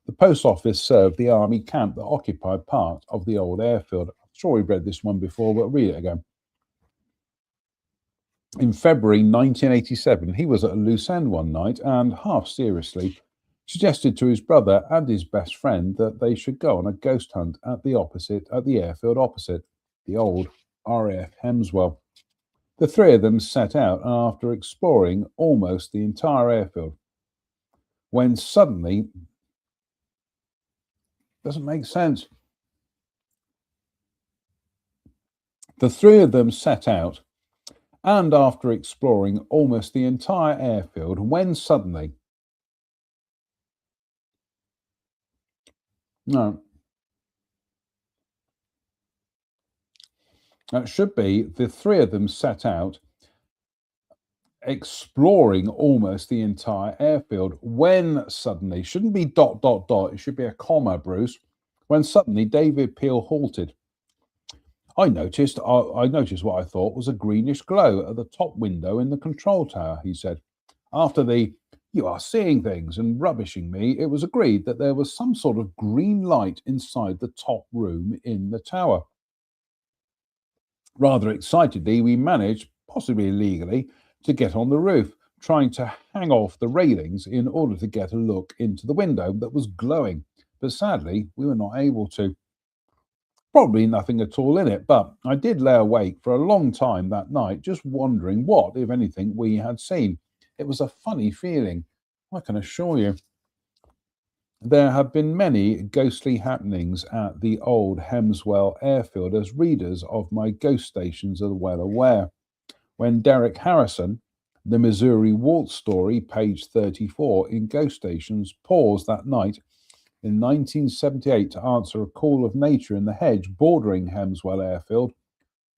The post office served the army camp that occupied part of the old airfield. I'm sure we've read this one before, but I'll read it again. In February 1987, he was at a loose end one night and, half seriously, suggested to his brother and his best friend that they should go on a ghost hunt at the airfield opposite, the old RAF Hemswell. The three of them set out after exploring almost the entire airfield, when suddenly, doesn't make sense. The three of them set out, and after exploring almost the entire airfield, when suddenly, no, it should be the three of them set out exploring almost the entire airfield, when suddenly, shouldn't be ... it should be a comma, Bruce, when suddenly David Peel halted. I noticed what I thought was a greenish glow at the top window in the control tower, he said. After the "you are seeing things" and rubbishing me, it was agreed that there was some sort of green light inside the top room in the tower. Rather excitedly, we managed, possibly illegally, to get on the roof, trying to hang off the railings in order to get a look into the window that was glowing, but sadly, we were not able to. Probably nothing at all in it, but I did lay awake for a long time that night, just wondering what, if anything, we had seen. It was a funny feeling, I can assure you. There have been many ghostly happenings at the old Hemswell airfield, as readers of my ghost stations are well aware. When Derek Harrison, the Missouri Waltz story, page 34 in Ghost Stations, paused that night in 1978 to answer a call of nature in the hedge bordering Hemswell airfield,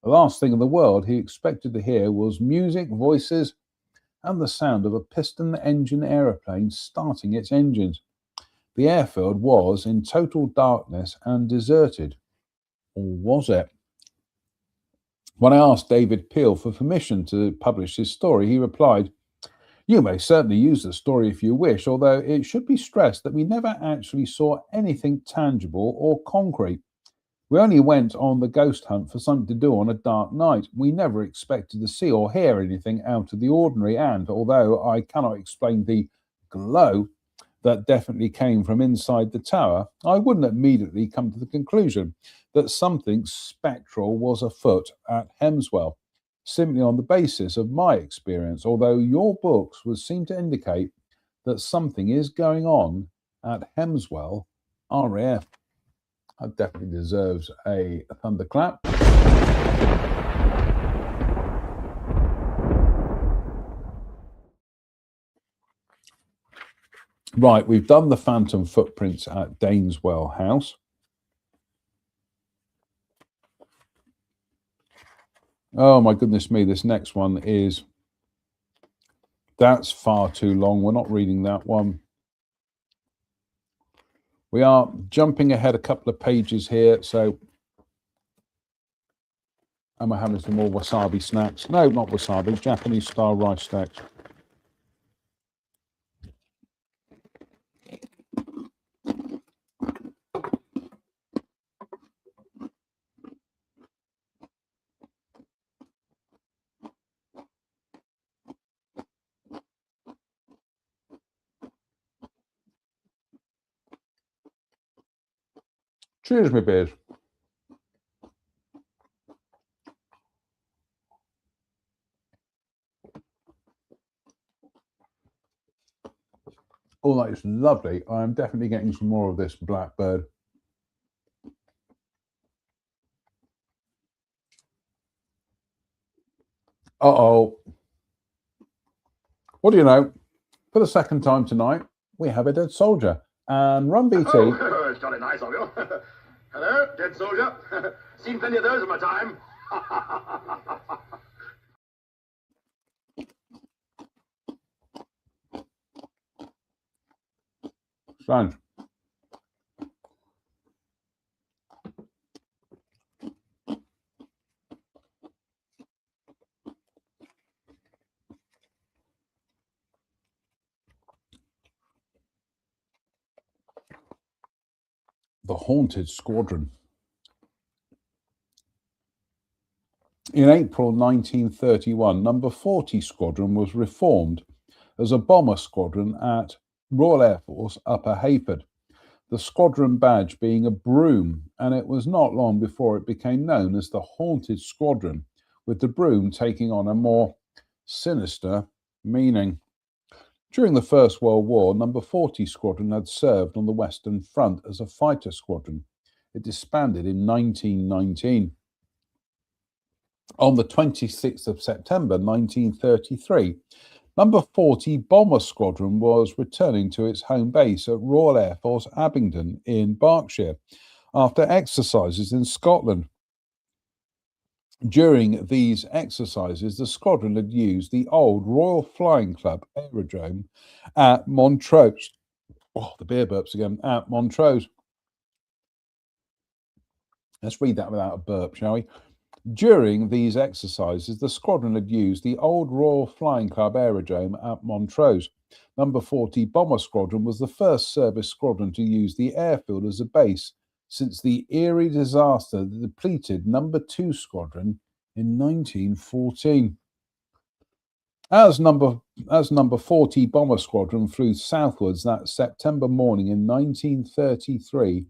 the last thing in the world he expected to hear was music, voices, and the sound of a piston engine aeroplane starting its engines. The airfield was in total darkness and deserted. Or was it? When I asked David Peel for permission to publish his story, he replied, "You may certainly use the story if you wish, although it should be stressed that we never actually saw anything tangible or concrete. We only went on the ghost hunt for something to do on a dark night. We never expected to see or hear anything out of the ordinary, and although I cannot explain the glow that definitely came from inside the tower, I wouldn't immediately come to the conclusion that something spectral was afoot at Hemswell, simply on the basis of my experience, although your books would seem to indicate that something is going on at Hemswell RAF." That definitely deserves a thunderclap. Right, we've done the phantom footprints at Daineswell House. Oh my goodness me, this next one is... That's far too long. We're not reading that one. We are jumping ahead a couple of pages here, so... Am I having some more wasabi snacks? No, not wasabi, Japanese style rice snacks. Cheers, my beers. Oh, that is lovely. I'm definitely getting some more of this Blackbird. Uh-oh. What do you know? For the second time tonight, we have a dead soldier. And Run BT... Oh, it's jolly nice of you. Hello, dead soldier. Seen plenty of those in my time. Strange. The Haunted Squadron. In April 1931, Number 40 Squadron was reformed as a bomber squadron at Royal Air Force Upper Heyford, the squadron badge being a broom, and it was not long before it became known as the Haunted Squadron, with the broom taking on a more sinister meaning. During the First World War, Number 40 Squadron had served on the Western Front as a fighter squadron. It disbanded in 1919. On the 26th of September 1933, Number 40 Bomber Squadron was returning to its home base at Royal Air Force Abingdon in Berkshire after exercises in Scotland. During these exercises, the squadron had used the old Royal Flying Club aerodrome at Montrose. Oh, the beer burps again. At Montrose. Let's read that without a burp, shall we? During these exercises, the squadron had used the old Royal Flying Club aerodrome at Montrose. Number 40 Bomber Squadron was the first service squadron to use the airfield as a base since the Erie disaster that depleted Number 2 Squadron in 1914. As number 40 Bomber Squadron flew southwards that September morning in 1933,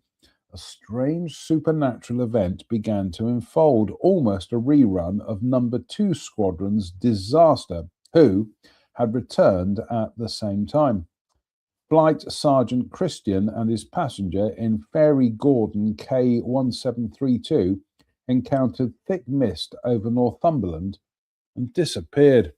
a strange supernatural event began to unfold, almost a rerun of Number 2 Squadron's disaster, who had returned at the same time. Flight Sergeant Christian and his passenger in Fairy Gordon K1732 encountered thick mist over Northumberland and disappeared.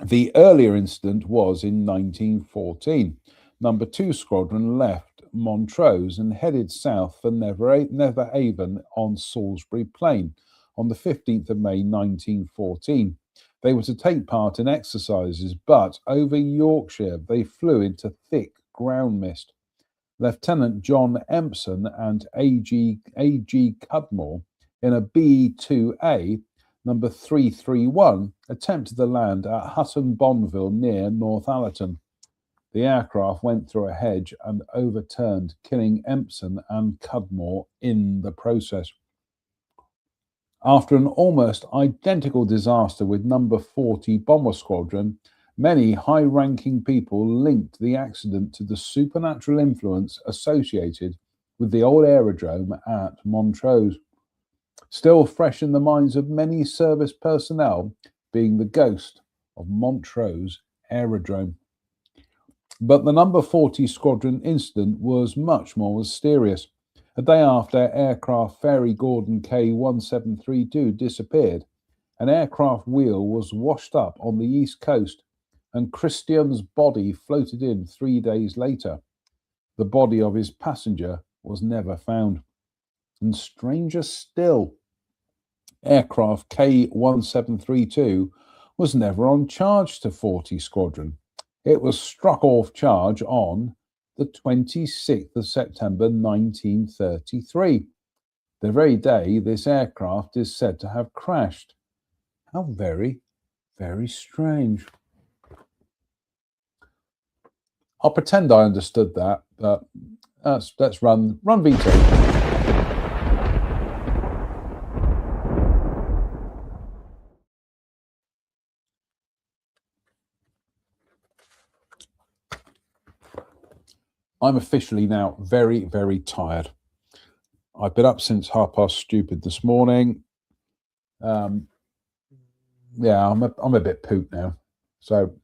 The earlier incident was in 1914. Number 2 Squadron left Montrose and headed south for Netheravon on Salisbury Plain on the 15th of May 1914. They were to take part in exercises, but over Yorkshire they flew into thick ground mist. Lieutenant John Empson and A.G. Cudmore in a B-2A number 331 attempted to land at Hutton Bonville near Northallerton. The aircraft went through a hedge and overturned, killing Empson and Cudmore in the process. After an almost identical disaster with number 40 Bomber Squadron, many high-ranking people linked the accident to the supernatural influence associated with the old aerodrome at Montrose, still fresh in the minds of many service personnel being the ghost of Montrose Aerodrome. But the number 40 Squadron incident was much more mysterious. A day after aircraft Fairy Gordon K1732 disappeared, an aircraft wheel was washed up on the east coast and Christian's body floated in 3 days later. The body of his passenger was never found. And stranger still, aircraft K1732 was never on charge to 40 Squadron. It was struck off charge on the 26th of September 1933, the very day this aircraft is said to have crashed. How very, very strange. I'll pretend I understood that, but let's run V2. I'm officially now very, very tired. I've been up since stupid this morning. Yeah, I'm a bit pooped now. So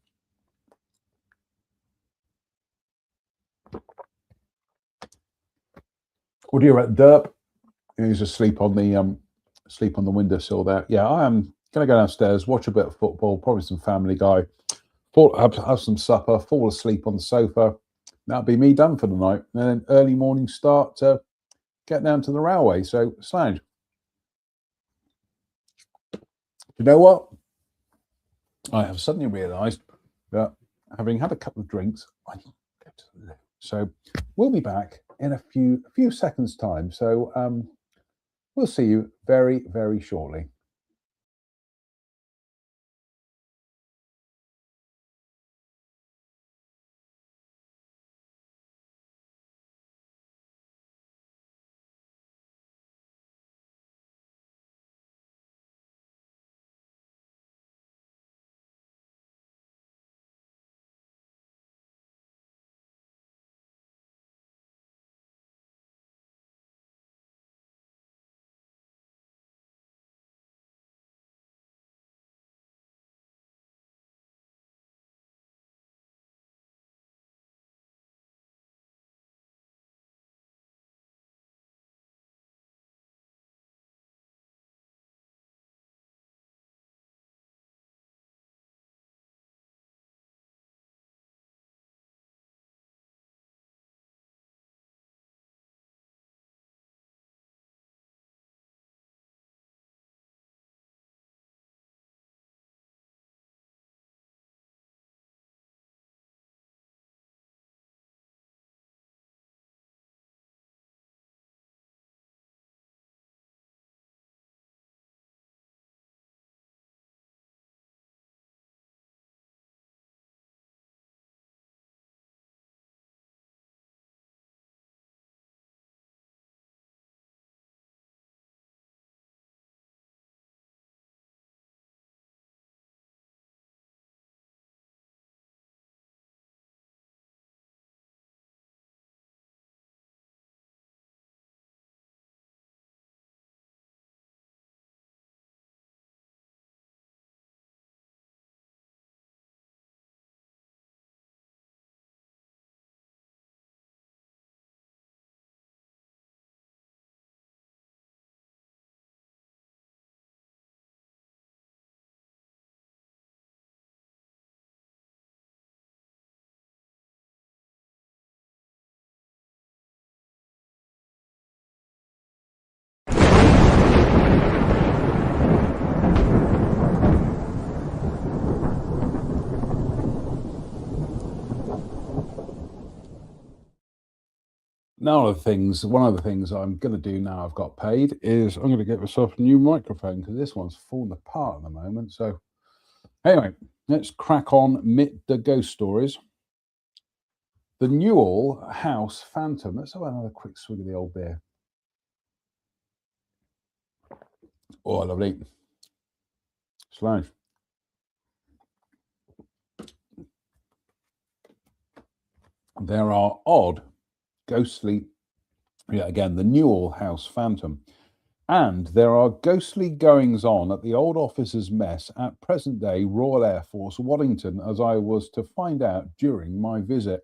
what do you reckon, Derp? He's asleep on the windowsill there. Yeah, I am gonna go downstairs, watch a bit of football, probably some Family Guy, have some supper, fall asleep on the sofa. That'll be me done for the night. And then early morning start to get down to the railway. So Slange. You know what? I have suddenly realised that having had a couple of drinks, I need to go to the loo. So we'll be back in a few seconds' time. So we'll see you very, very shortly. one of the things I'm going to do now I've got paid is I'm going to get myself a new microphone because this one's falling apart at the moment. So anyway, let's crack on mit the ghost stories. The Newell House Phantom. Let's have another quick swig of the old beer. Oh, lovely. Slash. There are odd, ghostly, again, the Newell House Phantom. And there are ghostly goings on at the old officers' mess at present day Royal Air Force Waddington, as I was to find out during my visit.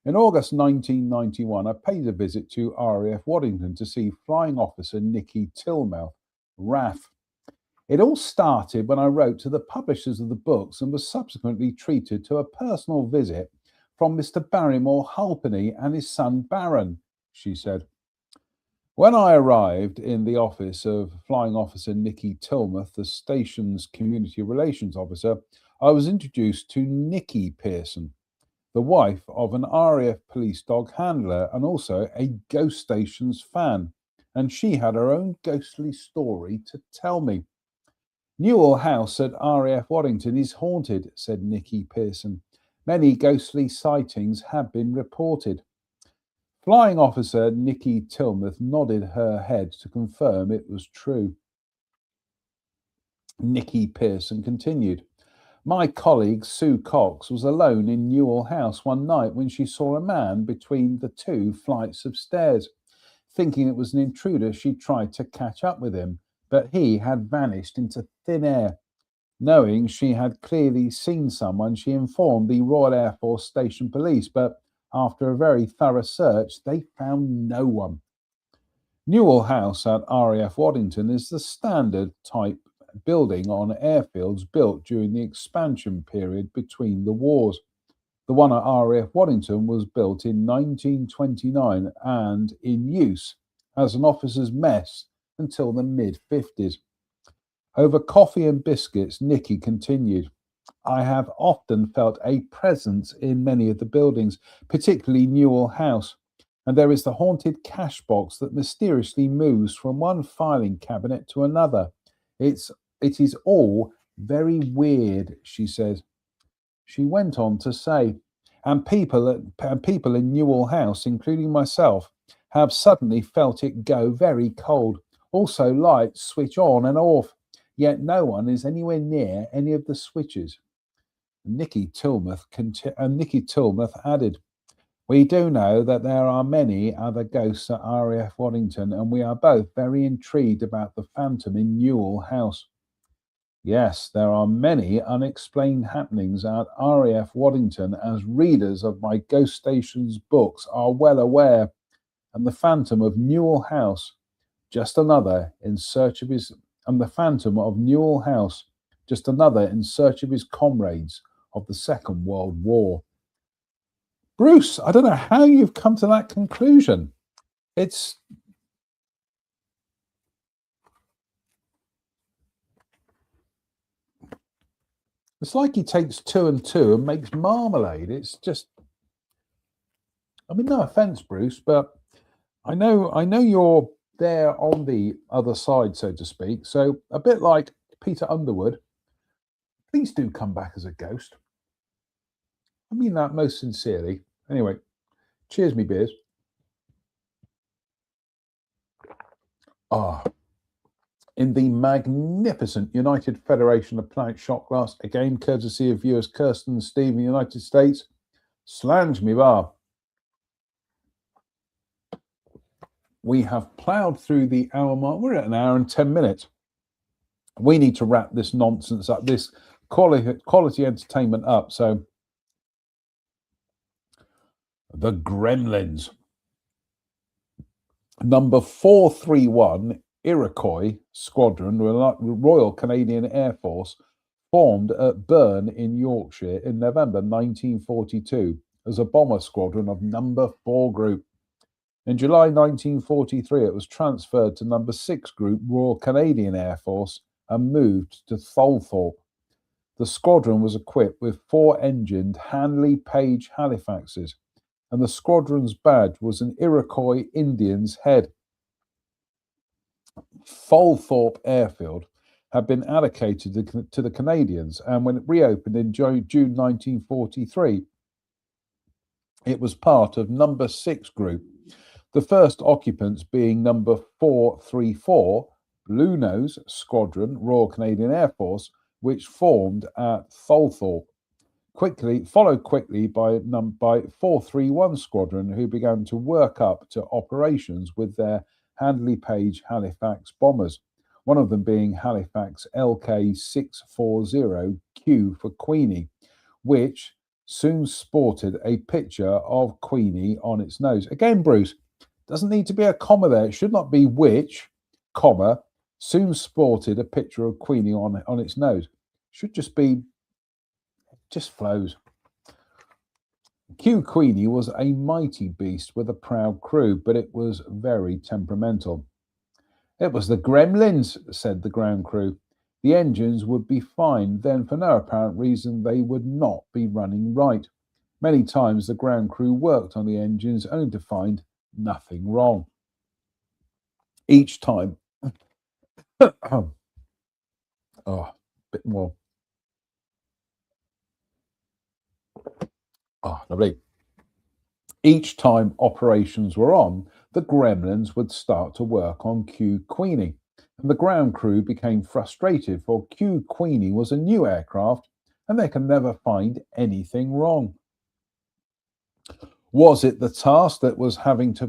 In August 1991, I paid a visit to RAF Waddington to see Flying Officer Nicky Tilmouth, RAF. It all started when I wrote to the publishers of the books and was subsequently treated to a personal visit from Mr. Barrymore Halpenny and his son Baron, she said. When I arrived in the office of Flying Officer Nicky Tilmouth, the station's community relations officer, I was introduced to Nicky Pearson, the wife of an RAF police dog handler and also a Ghost Stations fan, and she had her own ghostly story to tell me. Newell House at RAF Waddington is haunted, said Nicky Pearson. Many ghostly sightings have been reported. Flying Officer Nicky Tilmouth nodded her head to confirm it was true. Nicky Pearson continued. My colleague Sue Cox was alone in Newell House one night when she saw a man between the two flights of stairs. Thinking it was an intruder, she tried to catch up with him, but he had vanished into thin air. Knowing she had clearly seen someone, she informed the Royal Air Force Station Police, but after a very thorough search, they found no one. Newell House at RAF Waddington is the standard type building on airfields built during the expansion period between the wars. The one at RAF Waddington was built in 1929 and in use as an officer's mess until the mid-50s. Over coffee and biscuits, Nicky continued. I have often felt a presence in many of the buildings, particularly Newell House, and there is the haunted cash box that mysteriously moves from one filing cabinet to another. It is all very weird, she said. She went on to say, and people in Newell House, including myself, have suddenly felt it go very cold. Also, lights switch on and off, yet no one is anywhere near any of the switches. Nicky Tilmouth added, we do know that there are many other ghosts at RAF Waddington, and we are both very intrigued about the phantom in Newell House. Yes, there are many unexplained happenings at RAF Waddington, as readers of my Ghost Stations books are well aware, and the phantom of Newell House, just another in search of his comrades of the Second World War. Bruce, I don't know how you've come to that conclusion. It's like he takes 2 and 2 and makes marmalade. It's just, I mean, no offense, Bruce, but I know you're there on the other side, so to speak. So a bit like Peter Underwood, please do come back as a ghost. I mean that most sincerely. Anyway, cheers, me beers. In the magnificent United Federation of Planet Shot Glass, again courtesy of viewers Kirsten and Steve in the United States, slange me bar. We have ploughed through the hour mark. We're at an hour and 10 minutes. We need to wrap this nonsense up, this quality entertainment up. So, the Gremlins. Number 431 Iroquois Squadron, Royal Canadian Air Force, formed at Burn in Yorkshire in November 1942 as a bomber squadron of Number 4 Group. In July 1943, it was transferred to Number 6 Group, Royal Canadian Air Force, and moved to Tholthorpe. The squadron was equipped with 4-engined Handley Page Halifaxes and the squadron's badge was an Iroquois Indian's head. Falthorpe Airfield had been allocated to the Canadians, and when it reopened in June 1943, it was part of Number 6 Group, the first occupants being Number 434, Blue Nose Squadron, Royal Canadian Air Force, which formed at Falthorpe. Followed quickly by 431 Squadron, who began to work up to operations with their Handley Page Halifax bombers, one of them being Halifax LK640Q for Queenie, which soon sported a picture of Queenie on its nose. Again, Bruce, doesn't need to be a comma there. It should not be which, comma, soon sported a picture of Queenie on its nose. Should just be, just flows. Q Queenie was a mighty beast with a proud crew, but it was very temperamental. It was the Gremlins, said the ground crew. The engines would be fine, then for no apparent reason they would not be running right. Many times the ground crew worked on the engines only to find nothing wrong. Each time, oh, a bit more. Lovely. Each time operations were on, the Gremlins would start to work on Q Queenie, and the ground crew became frustrated, for Q Queenie was a new aircraft and they could never find anything wrong. Was it the task that it was having to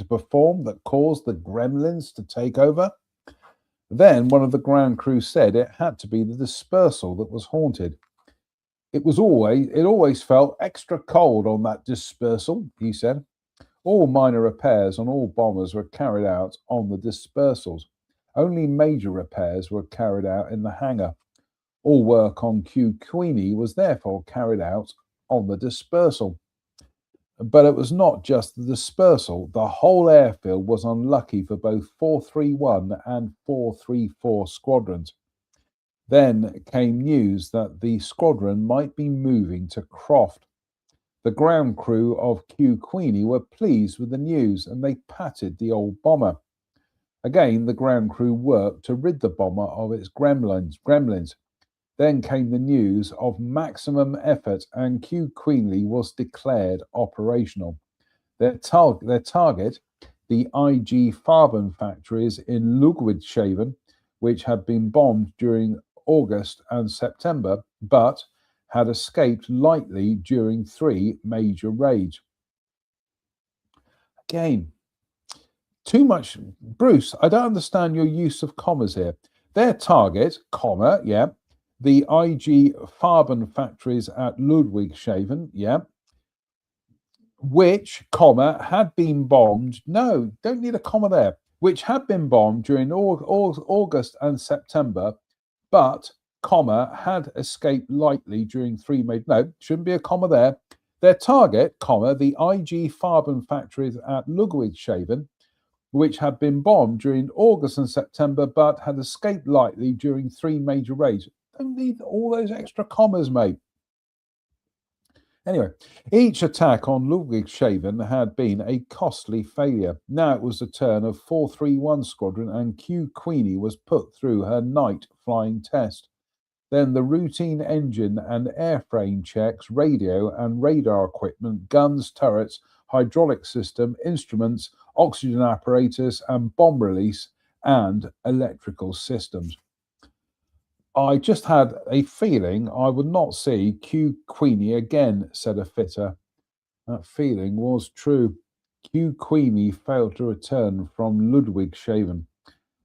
perform that caused the Gremlins to take over? Then one of the ground crew said it had to be the dispersal that was haunted. It always felt extra cold on that dispersal, he said. All minor repairs on all bombers were carried out on the dispersals. Only major repairs were carried out in the hangar. All work on Q Queenie was therefore carried out on the dispersal. But it was not just the dispersal. The whole airfield was unlucky for both 431 and 434 squadrons. Then came news that the squadron might be moving to Croft. The ground crew of Q Queenie were pleased with the news, and they patted the old bomber. Again, the ground crew worked to rid the bomber of its gremlins. Then came the news of maximum effort, and Q Queenie was declared operational. Their target, the IG Farben factories in Ludwigshafen, which had been bombed during August and September, but had escaped lightly during 3 major raids. Again, too much. Bruce, I don't understand your use of commas here. Their target, comma, yeah, the IG Farben factories at Ludwigshafen, yeah, which, comma, had been bombed. No, don't need a comma there. Which had been bombed during August and September, but, comma, had escaped lightly during 3 major... No, shouldn't be a comma there. Their target, comma, the IG Farben factories at Ludwigshafen, which had been bombed during August and September, but had escaped lightly during 3 major raids. Don't need all those extra commas, mate. Anyway, each attack on Ludwigshafen had been a costly failure. Now it was the turn of 431 Squadron, and Q Queenie was put through her night flying test. Then the routine engine and airframe checks, radio and radar equipment, guns, turrets, hydraulic system, instruments, oxygen apparatus, and bomb release and electrical systems. I just had a feeling I would not see Q Queenie again, said a fitter. That feeling was true. Q Queenie failed to return from Ludwigshafen.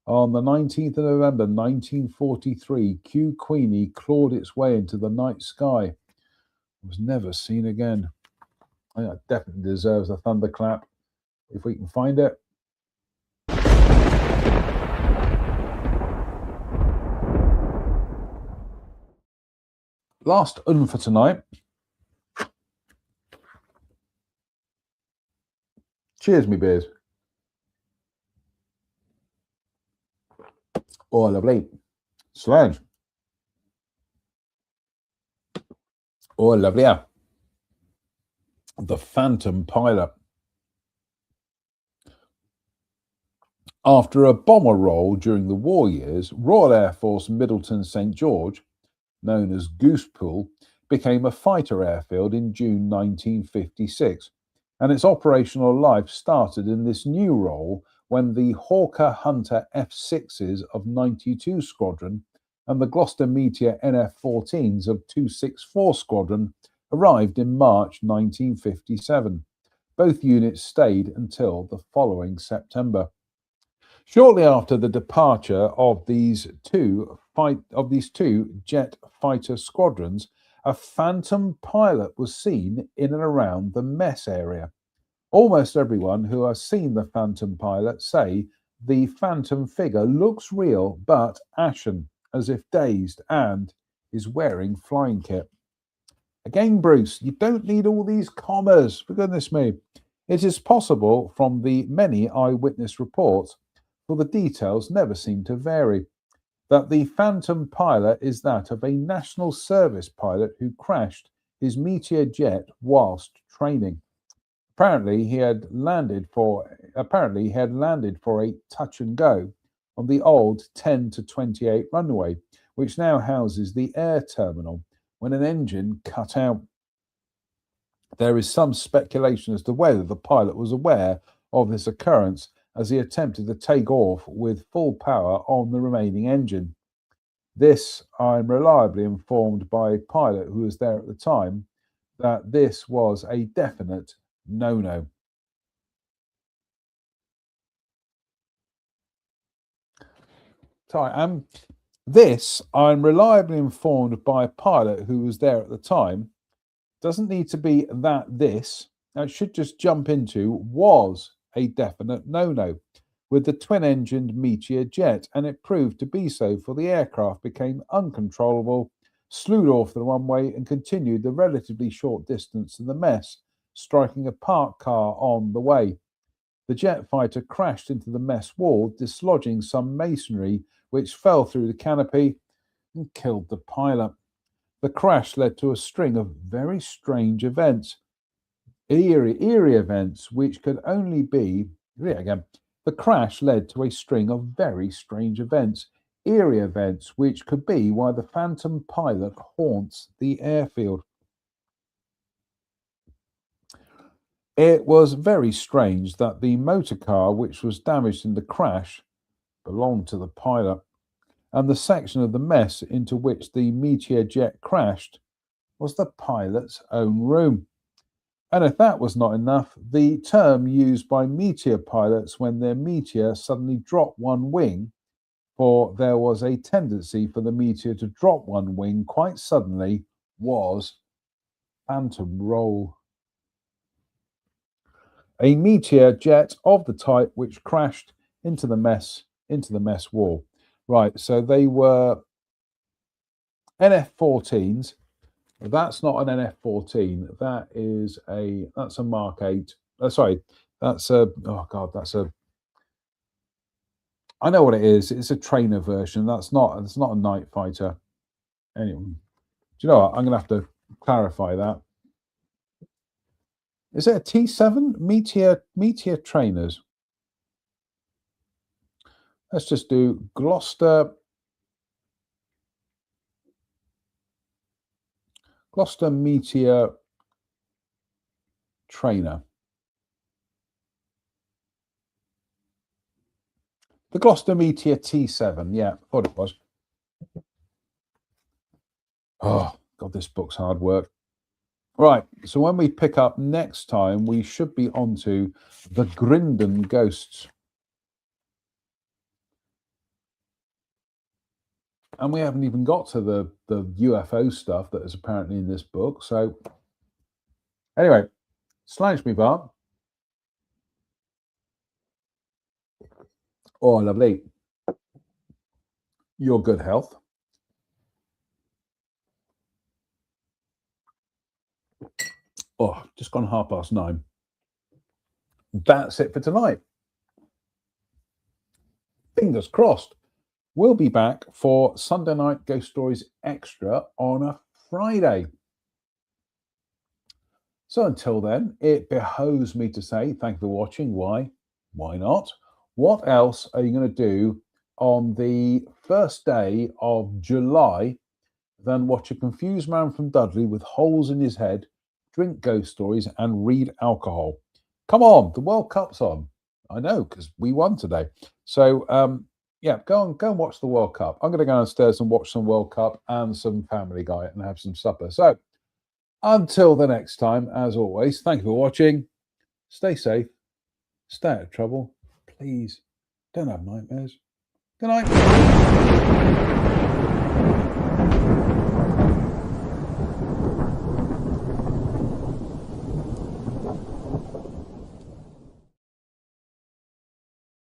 On the 19th of November 1943, Q Queenie clawed its way into the night sky. It was never seen again. I think that definitely deserves a thunderclap, if we can find it. Last for tonight. Cheers, me beers. Oh, lovely. Slange. Oh, lovely. The Phantom Pilot. After a bomber role during the war years, Royal Air Force Middleton St George, known as Goosepool, became a fighter airfield in June 1956, and its operational life started in this new role when the Hawker Hunter F-6s of 92 Squadron and the Gloucester Meteor NF-14s of 264 Squadron arrived in March 1957. Both units stayed until the following September. Shortly after the departure of these two jet fighter squadrons, a Phantom pilot was seen in and around the mess area. Almost everyone who has seen the Phantom pilot say the Phantom figure looks real but ashen, as if dazed, and is wearing flying kit. Again, Bruce, you don't need all these commas, for goodness me. It is possible from the many eyewitness reports, for the details never seem to vary, that the Phantom pilot is that of a National Service pilot who crashed his Meteor jet whilst training. Apparently, he had landed for a touch and go on the old 10 to 28 runway, which now houses the air terminal, when an engine cut out. There is some speculation as to whether the pilot was aware of this occurrence as he attempted to take off with full power on the remaining engine. This, I'm reliably informed by a pilot who was there at the time, that this was a definite no-no. Sorry, this, I'm reliably informed by a pilot who was there at the time, doesn't need to be that this. It should just jump into was a definite no-no with the twin-engined Meteor jet, and it proved to be so, for the aircraft became uncontrollable, slewed off the runway, and continued the relatively short distance to the mess, striking a parked car on the way. The jet fighter crashed into the mess wall, dislodging some masonry, which fell through the canopy and killed the pilot. The crash led to a string of very strange events, eerie events, which could only be. The crash led to a string of very strange events, eerie events, which could be why the Phantom pilot haunts the airfield. It was very strange that the motor car, which was damaged in the crash, belonged to the pilot, and the section of the mess into which the Meteor jet crashed was the pilot's own room. And if that was not enough, the term used by Meteor pilots when their Meteor suddenly dropped one wing, for there was a tendency for the Meteor to drop one wing quite suddenly, was phantom roll. A Meteor jet of the type which crashed into the mess wall. Right, so they were NF-14s. That's not an NF-14. That's a Mark 8. I know what it is. It's a trainer version. It's not a night fighter. Anyway, do you know what? I'm going to have to clarify that. Is it a T7? Meteor trainers. Let's just do Gloucester Meteor trainer. The Gloucester Meteor T7. Yeah, thought it was. Oh, God, this book's hard work. Right, so when we pick up next time, we should be on to the Grindon Ghosts. And we haven't even got to the UFO stuff that is apparently in this book. So anyway, slange me, Bart. Oh, lovely. Your good health. Oh, just gone 9:30. That's it for tonight. Fingers crossed. We'll be back for Sunday Night Ghost Stories Extra on a Friday. So until then, it behoves me to say thank you for watching. Why? Why not? What else are you going to do on the first day of July than watch a confused man from Dudley with holes in his head, drink ghost stories, and read alcohol? Come on, the World Cup's on. I know, because we won today. So yeah, go and watch the World Cup. I'm going to go downstairs and watch some World Cup and some Family Guy and have some supper. So until the next time, as always, thank you for watching. Stay safe, stay out of trouble. Please don't have nightmares. Good night.